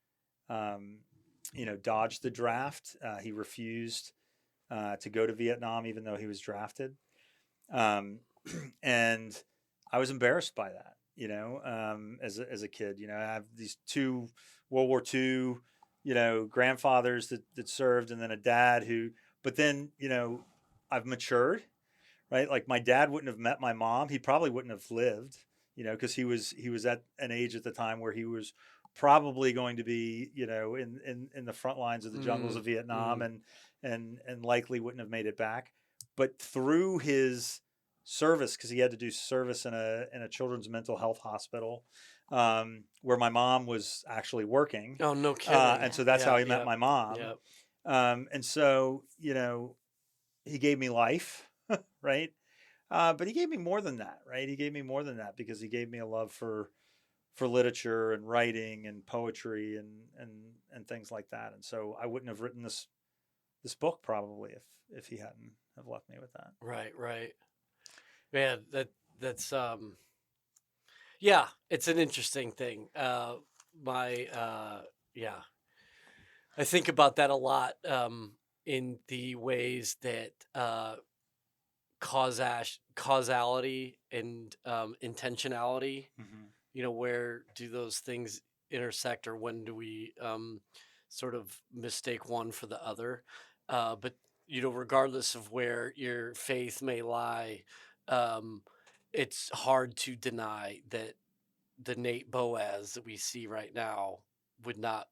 dodged the draft. He refused to go to Vietnam, even though he was drafted. And I was embarrassed by that, as a kid. I have these 2 World War II, grandfathers that served, and then a dad but then, I've matured, right? Like, my dad wouldn't have met my mom. He probably wouldn't have lived, because he was at an age at the time where he was probably going to be, in the front lines of the jungles of Vietnam, and likely wouldn't have made it back. But through his service, because he had to do service in a children's mental health hospital, where my mom was actually working. Oh, no kidding. And so that's how he met my mom. Yep. And so, he gave me life, right? But he gave me more than that, right? He gave me more than that, because he gave me a love for literature and writing and poetry and things like that. And so I wouldn't have written this this book probably if he hadn't have left me with that. Right. Man, that's yeah, it's an interesting thing. Yeah, I think about that a lot in the ways that causality and intentionality. Where do those things intersect, or when do we sort of mistake one for the other? But regardless of where your faith may lie, it's hard to deny that the Nate Boaz that we see right now would not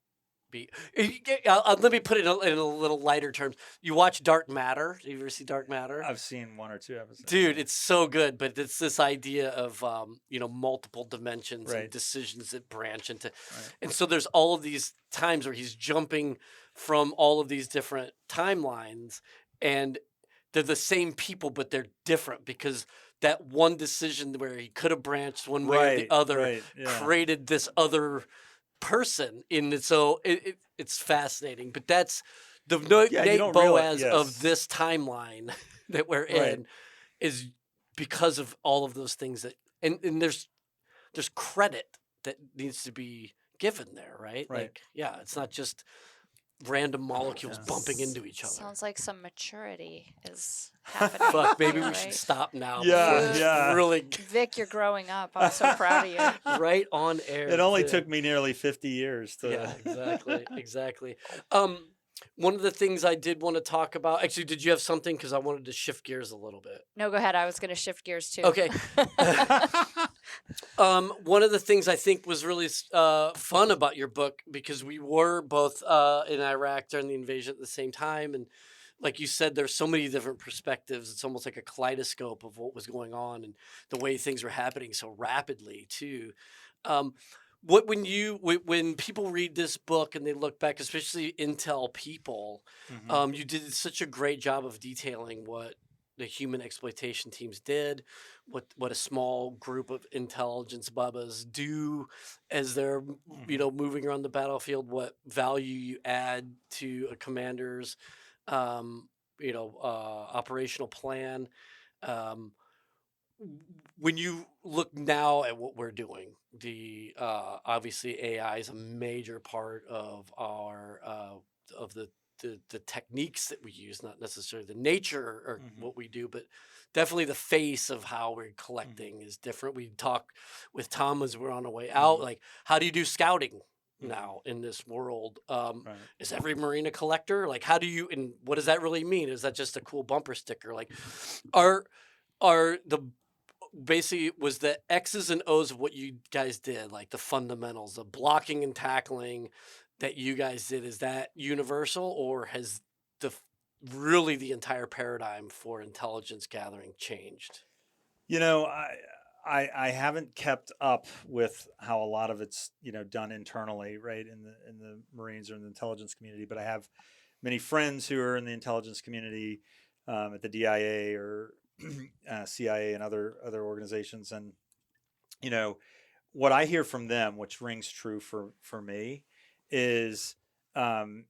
be. Let me put it in a little lighter terms. You watch Dark Matter. Do you ever see Dark Matter? I've seen 1 or 2 episodes. Dude, it's so good, but it's this idea of multiple dimensions and decisions that branch into, and so there's all of these times where he's jumping from all of these different timelines, and they're the same people, but they're different because that one decision where he could have branched one way or the other created this other person in it. So it's fascinating, but that's the Nate Boaz of this timeline that we're in is because of all of those things that and there's credit that needs to be given there, right? Like, yeah, it's not just random molecules bumping into each other. Sounds like some maturity is happening. Fuck, maybe we should stop now. Yeah. Really, Vic, you're growing up. I'm so proud of you. Right on air. It only took me nearly 50 years to. Yeah, exactly. One of the things I did want to talk about. Actually, did you have something? Because I wanted to shift gears a little bit. No, go ahead. I was going to shift gears too. Okay. One of the things I think was really fun about your book, because we were both in Iraq during the invasion at the same time, and like you said, there's so many different perspectives. It's almost like a kaleidoscope of what was going on and the way things were happening so rapidly too. When people read this book and they look back, especially Intel people, you did such a great job of detailing what the human exploitation teams did, what a small group of intelligence bubbas do as they're moving around the battlefield, what value you add to a commander's operational plan. When you look now at what we're doing, the obviously AI is a major part of our of the techniques that we use, not necessarily the nature or what we do, but definitely the face of how we're collecting is different. We talk with Tom as we're on our way out, like, how do you do scouting now in this world? Is every Marine a collector? Like, how do you, and what does that really mean? Is that just a cool bumper sticker? Like, are the basically was the X's and O's of what you guys did, like the fundamentals, the blocking and tackling that you guys did, is that universal, or has really the entire paradigm for intelligence gathering changed? I haven't kept up with how a lot of it's done internally, right, in the Marines or in the intelligence community, but I have many friends who are in the intelligence community at the DIA or CIA and other organizations, and what I hear from them, which rings true for me, is and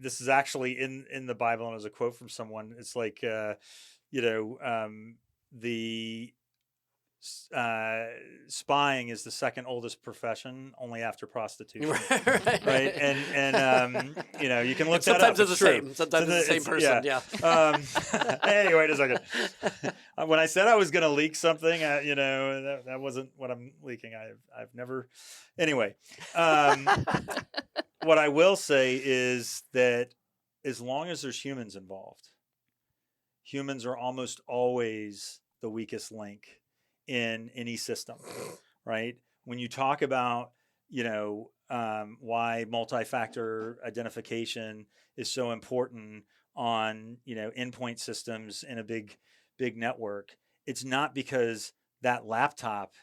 this is actually in the Bible, and as a quote from someone, it's like the spying is the second oldest profession, only after prostestitution. Right? And you can look that up. Sometimes it's the same. Sometimes it's the same person. Yeah. Anyway, wait a second. When I said I was going to leak something, that wasn't what I'm leaking. I've never. Anyway, what I will say is that as long as there's humans involved, humans are almost always the weakest link in any system, right? When you talk about, why multi-factor identification is so important on, endpoint systems in a big network, it's not because that laptop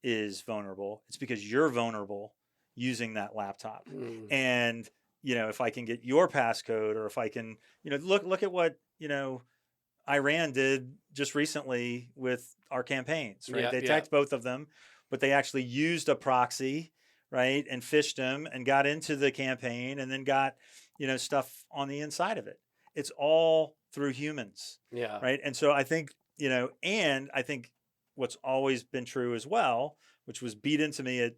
is vulnerable. It's because you're vulnerable using that laptop. And, if I can get your passcode, or if I can, look at what, Iran did just recently with our campaigns, right? They attacked both of them, but they actually used a proxy, right, and phished them and got into the campaign, and then got, stuff on the inside of it. It's all through humans. Yeah. Right. And so I think, and I think what's always been true as well, which was beat into me at,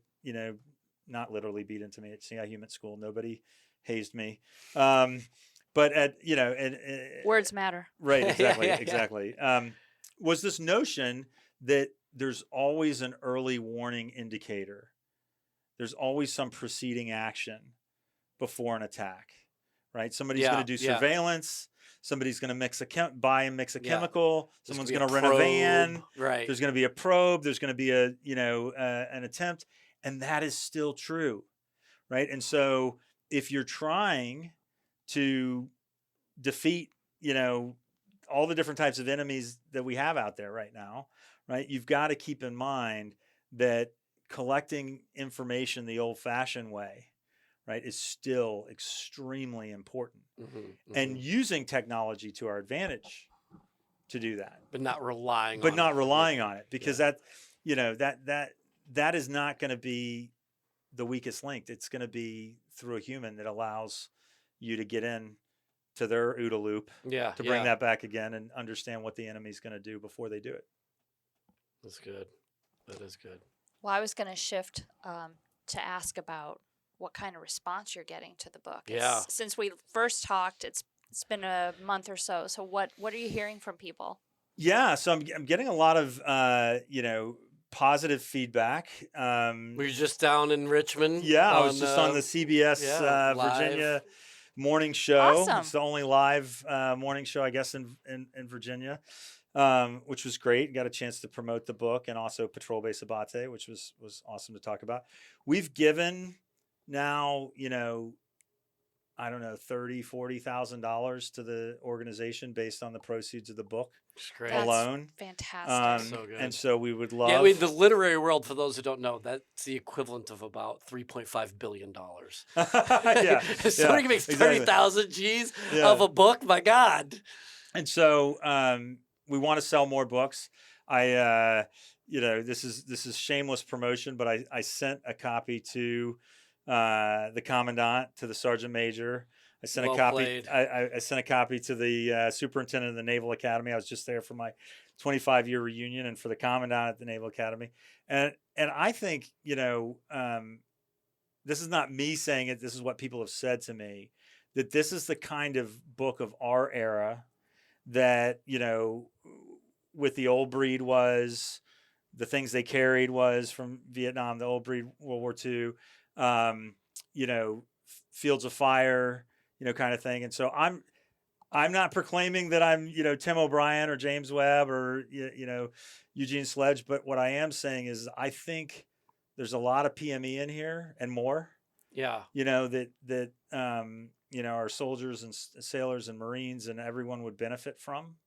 not literally beat into me at CI Human School. Nobody hazed me. But at, Words matter. right. Exactly. Yeah. Exactly. Was this notion that there's always an early warning indicator. There's always some preceding action before an attack, right? Somebody's going to do surveillance. Somebody's going to buy and mix a chemical. Someone's going to rent a van. Right. There's going to be a probe. There's going to be an attempt. And that is still true, right? And so if you're trying to defeat, all the different types of enemies that we have out there right now, right? You've got to keep in mind that collecting information the old-fashioned way, right, is still extremely important. And using technology to our advantage to do that. But not relying on it because that is not going to be the weakest link. It's going to be through a human that allows you to get in to their OODA loop to bring that back again and understand what the enemy's going to do before they do it. That's good. That is good. Well, I was going to shift to ask about what kind of response you're getting to the book. Yeah. Since we first talked, it's been a month or so. So what are you hearing from people? Yeah, so I'm getting a lot of positive feedback. Were you just down in Richmond? Yeah, I was just on the CBS Virginia morning show. Awesome. It's the only live morning show, I guess, in Virginia, which was great. Got a chance to promote the book and also Patrol Base Abate, which was awesome to talk about. We've given now, I don't know, $30,000-$40,000 to the organization based on the proceeds of the book alone. Fantastic. So good. And so we would love. Yeah, I mean, the literary world, for those who don't know, that's the equivalent of about $3.5 billion. If somebody makes 30,000 G's of a book, my God. And so we want to sell more books. This is shameless promotion, but I sent a copy to the commandant, to the sergeant major. I sent a copy. I sent a copy to the superintendent of the Naval Academy. I was just there for my 25-year reunion, and for the commandant at the Naval Academy. And I think this is not me saying it. This is what people have said to me, that this is the kind of book of our era that with the old breed was the things they carried was from Vietnam, the old breed, World War II. Fields of Fire, kind of thing. And so I'm not proclaiming that I'm, Tim O'Brien or James Webb or, Eugene Sledge. But what I am saying is I think there's a lot of PME in here and more. Yeah. That our soldiers and sailors and Marines and everyone would benefit from.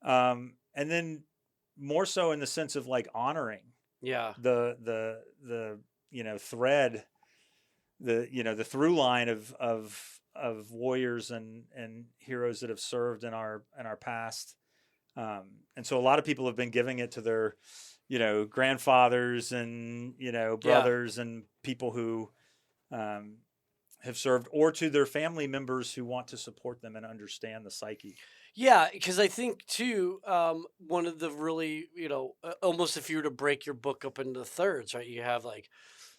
And then more so in the sense of like honoring. Yeah. The thread, the through line of warriors and heroes that have served in our past. And so a lot of people have been giving it to their, grandfathers and, brothers and people who have served, or to their family members who want to support them and understand the psyche. Yeah, because I think, too, one of the really, almost if you were to break your book up into thirds, right, you have like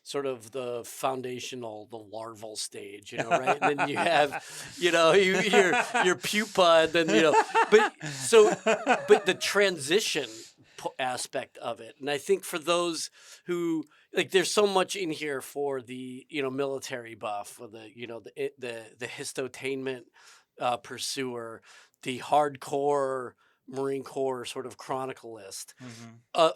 sort of the foundational, the larval stage, right? And then you have, your pupa, and then, but the transition aspect of it. And I think for those who, like, there's so much in here for the, military buff, or the histotainment pursuer, the hardcore Marine Corps sort of chronicalist,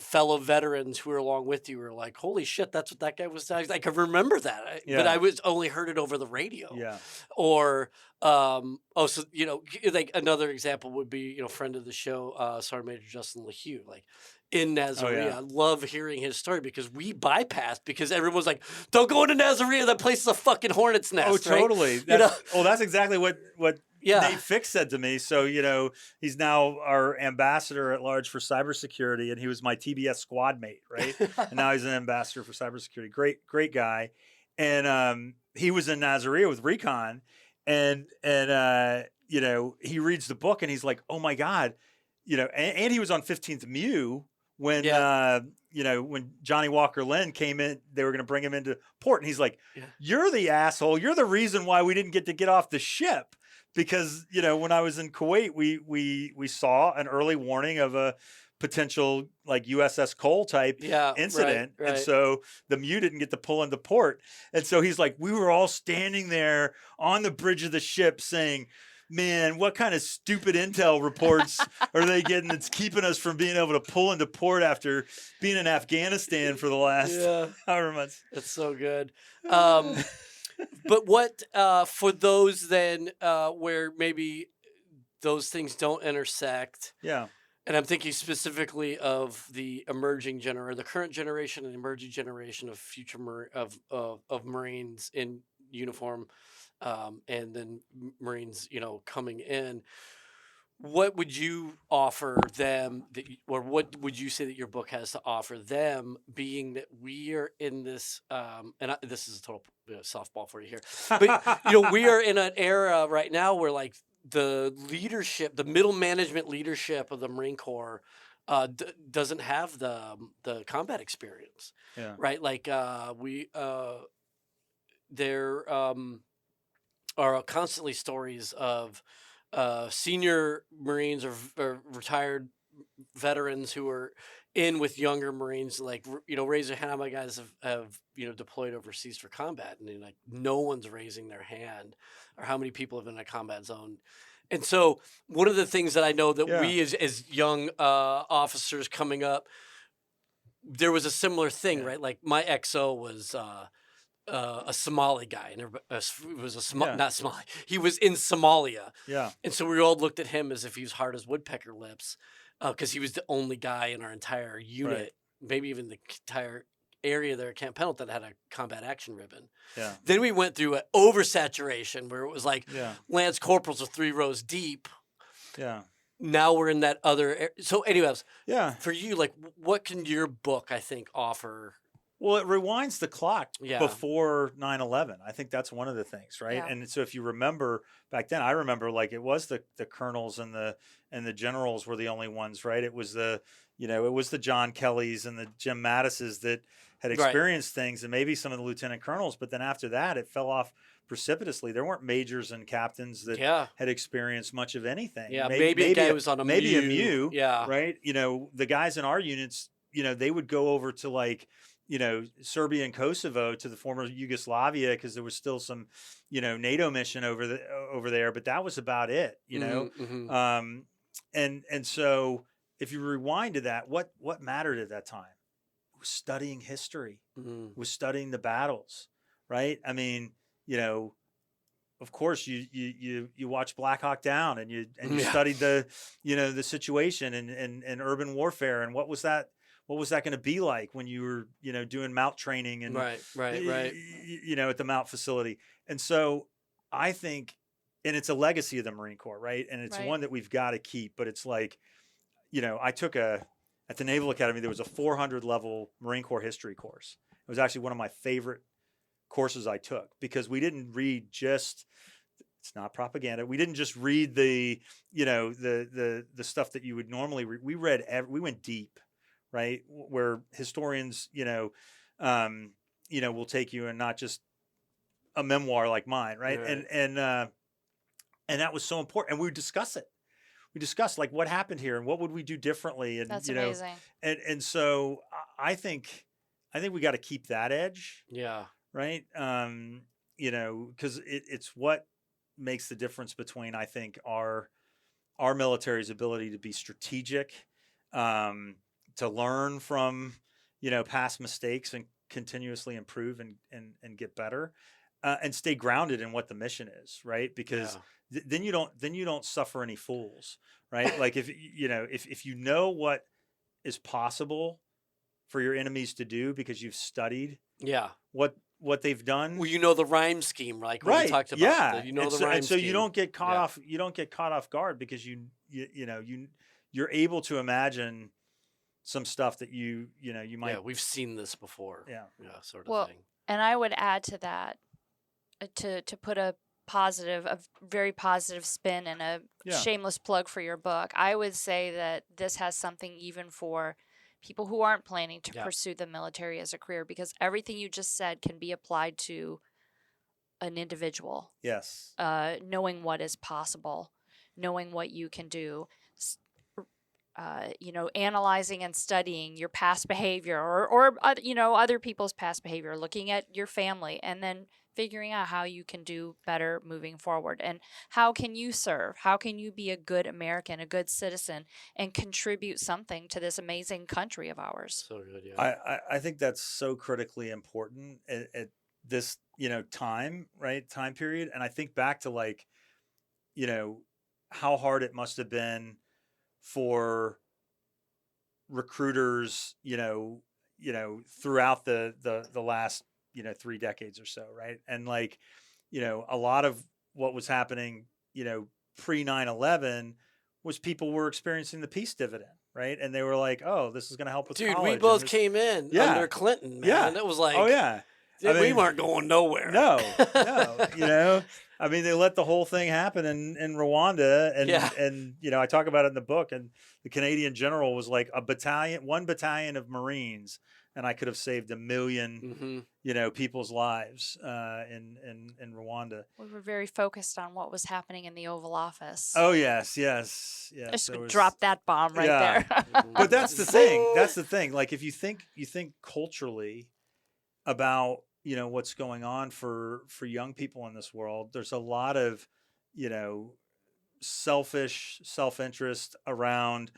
fellow veterans who were along with you were like, holy shit, that's what that guy was saying. I could remember that, but I was only heard it over the radio. Yeah. Or, like another example would be, friend of the show, Sergeant Major Justin LeHue, like in Nazarene. I love hearing his story because we bypassed, because everyone's like, don't go into Nazarene. That place is a fucking hornet's nest. Oh, totally. Right? That's exactly what Nate Fix said to me. So, he's now our ambassador at large for cybersecurity, and he was my TBS squad mate, right? And now he's an ambassador for cybersecurity. Great guy. And he was in Nazarene with Recon, and he reads the book and he's like, oh my God, and he was on 15th Mew when when Johnny Walker Lynn came in. They were going to bring him into port, and he's like, you're the asshole, you're the reason why we didn't get off the ship, because when I was in Kuwait, we saw an early warning of a potential like USS Cole type incident. Right. And so the Mew didn't get to pull into port. And so he's like, we were all standing there on the bridge of the ship saying, man, what kind of stupid intel reports are they getting that's keeping us from being able to pull into port after being in Afghanistan for the last however months? That's so good. But what for those then where maybe those things don't intersect? Yeah. And I'm thinking specifically of the emerging the current generation and the emerging generation of future of Marines in uniform, and then Marines, coming in. What would you offer them, or what would you say that your book has to offer them, being that we are in this, this is a total softball for you here, but we are in an era right now where like the leadership, the middle management leadership of the Marine Corps doesn't have the combat experience, right? Like there are constantly stories of senior Marines or retired veterans who are in with younger Marines, like, raise their hand. How many guys have deployed overseas for combat? And like, no one's raising their hand, or how many people have been in a combat zone. And so one of the things that I know that we as young officers coming up, there was a similar thing, right? Like my XO was a Somali guy, and not Somali. He was in Somalia. Yeah. And so we all looked at him as if he was hard as woodpecker lips, because he was the only guy in our entire unit, maybe even the entire area there at Camp Pendleton that had a combat action ribbon. Yeah. Then we went through an oversaturation where it was like Lance Corporals are 3 rows deep. Yeah. Now we're in that other. So anyways, for you, like, what can your book, I think, offer? Well, it rewinds the clock before 9/11. I think that's one of the things, right? Yeah. And so if you remember back then, I remember like it was the colonels and the generals were the only ones, right? It was the John Kellys and the Jim Mattises that had experienced things, and maybe some of the lieutenant colonels. But then after that, it fell off precipitously. There weren't majors and captains that had experienced much of anything. Yeah, maybe a guy was on a Mew. Yeah, right. The guys in our units, they would go over to like, Serbia and Kosovo, to the former Yugoslavia, because there was still some, NATO mission over there, but that was about it, Mm-hmm. And so if you rewind to that, what mattered at that time was studying history, was studying the battles, right? I mean, of course you watch Black Hawk Down and you studied the situation and urban warfare, and what was that going to be like when you were, doing mount training and right. at the mount facility. And so I think, and it's a legacy of the Marine Corps, right? And it's one that we've got to keep, but it's like, I took at the Naval Academy, there was a 400 level Marine Corps history course. It was actually one of my favorite courses I took, because we didn't read just, it's not propaganda. We didn't just read the stuff that you would normally read. We we went deep. Right, where historians, will take you, and not just a memoir like mine, right? And that was so important. And we would discuss it. We discussed like what happened here and what would we do differently, and that's amazing. And so I think we got to keep that edge. Yeah. Right. Because it's what makes the difference between, I think, our military's ability to be strategic, to learn from, past mistakes and continuously improve and get better, and stay grounded in what the mission is, right? Because then you don't suffer any fools, right? Like if you know what is possible for your enemies to do because you've studied what they've done. Well, the rhyme scheme, like we talked about. Yeah. The rhyme scheme. So you don't get caught off. You don't get caught off guard, because you're able to imagine some stuff that you might. Yeah, we've seen this before. Yeah. Sort of thing. And I would add to that, to put a very positive spin and a Yeah. shameless plug for your book, I would say that this has something even for people who aren't planning to Yeah. pursue the military as a career, because everything you just said can be applied to an individual. Yes. Knowing what is possible, knowing what you can do, analyzing and studying your past behavior or other people's past behavior, looking at your family, and then figuring out how you can do better moving forward. And how can you serve? How can you be a good American, a good citizen, and contribute something to this amazing country of ours? So good, yeah. I think that's so critically important at this, time period. And I think back to like, how hard it must have been for recruiters, throughout the last, 3 decades or so. Right. And like, a lot of what was happening, pre 9/11 was people were experiencing the peace dividend. Right. And they were like, oh, this is going to help with Dude, college. we and both this- came in Yeah. under Clinton, man. Yeah. It was like, Oh yeah. I we mean, weren't going nowhere. No. I mean, they let the whole thing happen in Rwanda, and Yeah. and I talk about it in the book. And the Canadian general was like one battalion of Marines, and I could have saved 1 million, people's lives in Rwanda. We were very focused on what was happening in the Oval Office. Oh yes. Just drop that bomb right there. But that's the thing. That's the thing. Like if you think culturally about what's going on for young people in this world, there's a lot of selfish self-interest around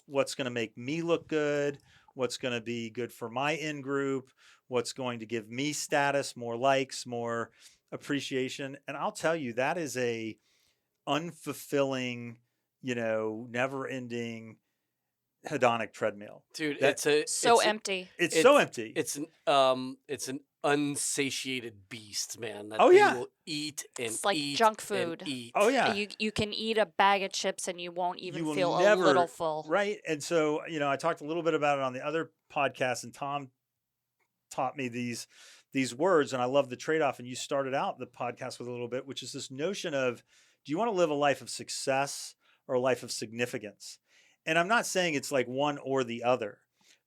what's going to make me look good, what's going to be good for my in group, what's going to give me status, more likes, more appreciation. And I'll tell you, that is a unfulfilling, never-ending hedonic treadmill. Dude, so empty. It's so empty. It's an unsatiated beast, man. That Oh, they yeah. will eat and It's like eat junk and food. eat. Oh yeah. You can eat a bag of chips and you won't even You will feel never- a little full. Right. And so, I talked a little bit about it on the other podcast, and Tom taught me these words, and I love the trade-off. And you started out the podcast with a little bit, which is this notion of, do you want to live a life of success or a life of significance? And I'm not saying it's like one or the other,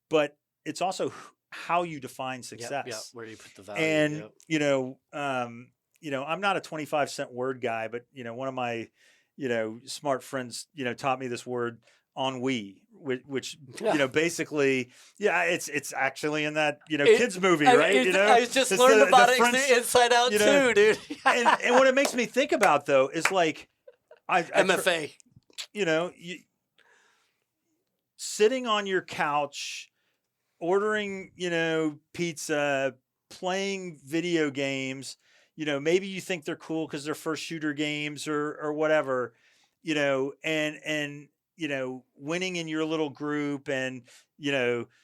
but it's also how you define success. Yeah. Where do you put the value? And Yep. I'm not a 25-cent word guy, but one of my smart friends taught me this word ennui, which basically it's actually in that kids movie, right? I just learned about it French, Inside Out too, dude. and what it makes me think about though is like MFA. Sitting on your couch, ordering, pizza, playing video games, maybe you think they're cool because they're first shooter games or whatever, and winning in your little group and,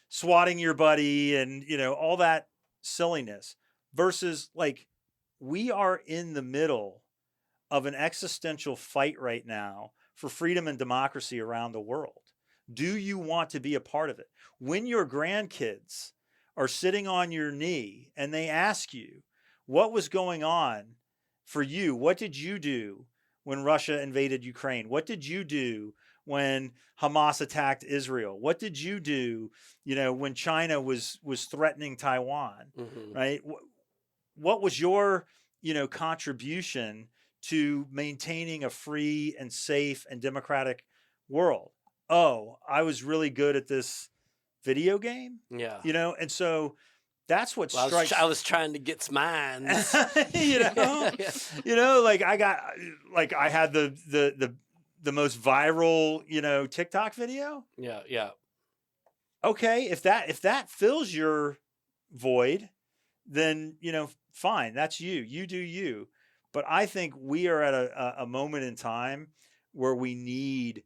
swatting your buddy and, all that silliness versus like we are in the middle of an existential fight right now for freedom and democracy around the world. Do you want to be a part of it? When your grandkids are sitting on your knee and they ask you, what was going on for you? What did you do when Russia invaded Ukraine? What did you do when Hamas attacked Israel? What did you do, when China was threatening Taiwan, right? What was your, contribution to maintaining a free and safe and democratic world? Oh, I was really good at this video game. Yeah. And so that's what Well, strikes. I was trying to get mines. Like I had the most viral, TikTok video. Yeah. Okay, if that fills your void, then fine. That's you. You do you. But I think we are at a moment in time where we need.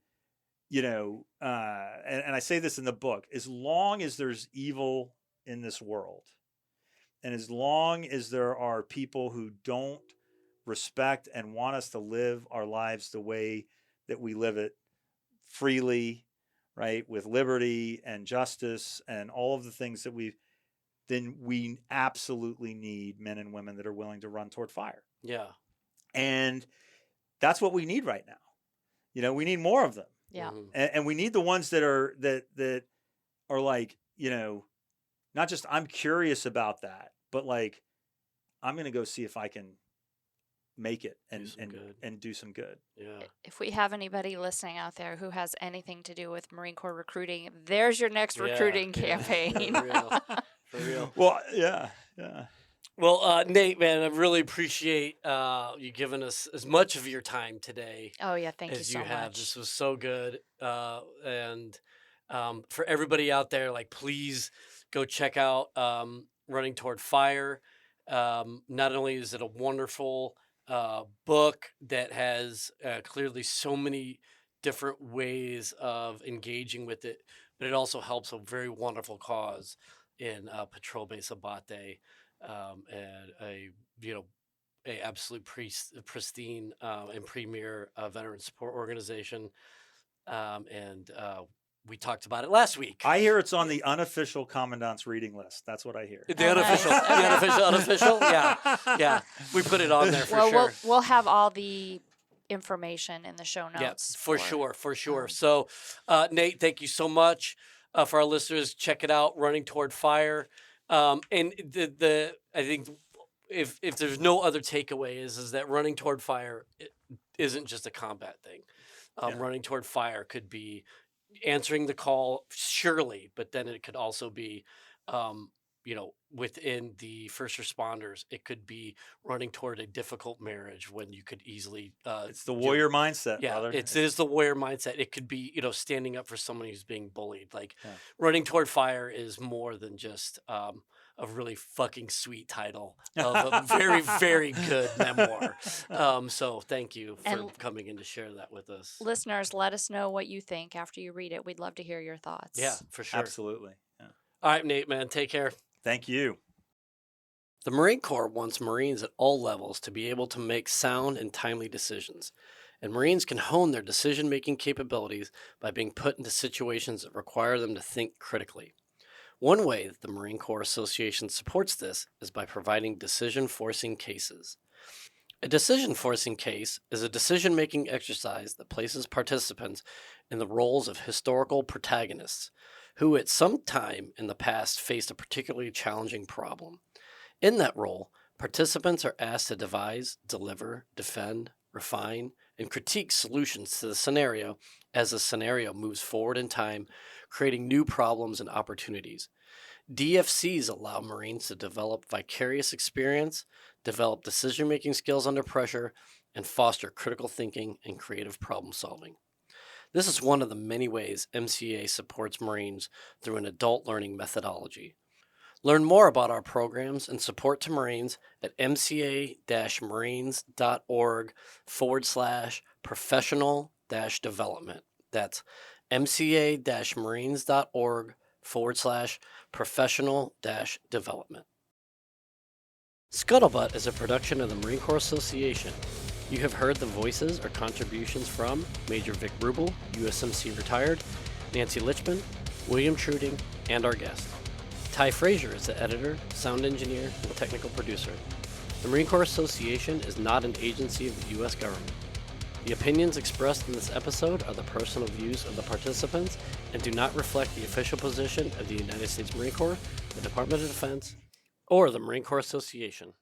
And I say this in the book, as long as there's evil in this world, and as long as there are people who don't respect and want us to live our lives the way that we live it freely, right, with liberty and justice and all of the things that then we absolutely need men and women that are willing to run toward fire. Yeah. And that's what we need right now. You know, we need more of them. Yeah. Mhm. And we need the ones that are like, you know, not just I'm curious about that, but like I'm going to go see if I can make it and do some good. Yeah. If we have anybody listening out there who has anything to do with Marine Corps recruiting, there's your next Yeah, recruiting yeah, campaign. for real. For real. Well, yeah. Well, Nate, man, I really appreciate you giving us as much of your time today Oh yeah, thank you as so you have. much. This was so good. And for everybody out there, like, please go check out Running Toward Fire. Not only is it a wonderful book that has clearly so many different ways of engaging with it, but it also helps a very wonderful cause in Patrol Base Abate, and a absolute pristine and premier veteran support organization. And we talked about it last week. I hear it's on the unofficial commandant's reading list. That's what I hear. The Oh, nice. unofficial, Okay. the unofficial, yeah. We put it on there for Well, sure. we'll have all the information in the show notes. Yeah, for sure. um, So, Nate, thank you so much. For our listeners, check it out, Running Toward Fire. And I think if there's no other takeaway is that Running Toward Fire isn't just a combat thing. Yeah. Running Toward Fire could be answering the call, surely, but then it could also be, within the first responders, it could be running toward a difficult marriage when you could easily. It's the warrior mindset, Yeah, brother. it is the warrior mindset. It could be, standing up for someone who's being bullied. Like, Yeah. Running Toward Fire is more than just a really fucking sweet title of a very, very good memoir. So thank you for And- coming in to share that with us. listeners, let us know what you think after you read it. We'd love to hear your thoughts. Yeah, for sure. Absolutely. Yeah. All right, Nate, man, take care. Thank you. The Marine Corps wants Marines at all levels to be able to make sound and timely decisions, and Marines can hone their decision-making capabilities by being put into situations that require them to think critically. One way that the Marine Corps Association supports this is by providing decision-forcing cases. A decision-forcing case is a decision-making exercise that places participants in the roles of historical protagonists who at some time in the past faced a particularly challenging problem. In that role, participants are asked to devise, deliver, defend, refine, and critique solutions to the scenario as the scenario moves forward in time, creating new problems and opportunities. DFCs allow Marines to develop vicarious experience, develop decision-making skills under pressure, and foster critical thinking and creative problem solving. This is one of the many ways MCA supports Marines through an adult learning methodology. Learn more about our programs and support to Marines at mca-marines.org/professional-development. That's mca-marines.org/professional-development. Scuttlebutt is a production of the Marine Corps Association. You have heard the voices or contributions from Major Vic Rubel, USMC retired, Nancy Lichman, William Truding, and our guest. Ty Frazier is the editor, sound engineer, and technical producer. The Marine Corps Association is not an agency of the U.S. government. The opinions expressed in this episode are the personal views of the participants and do not reflect the official position of the United States Marine Corps, the Department of Defense, or the Marine Corps Association.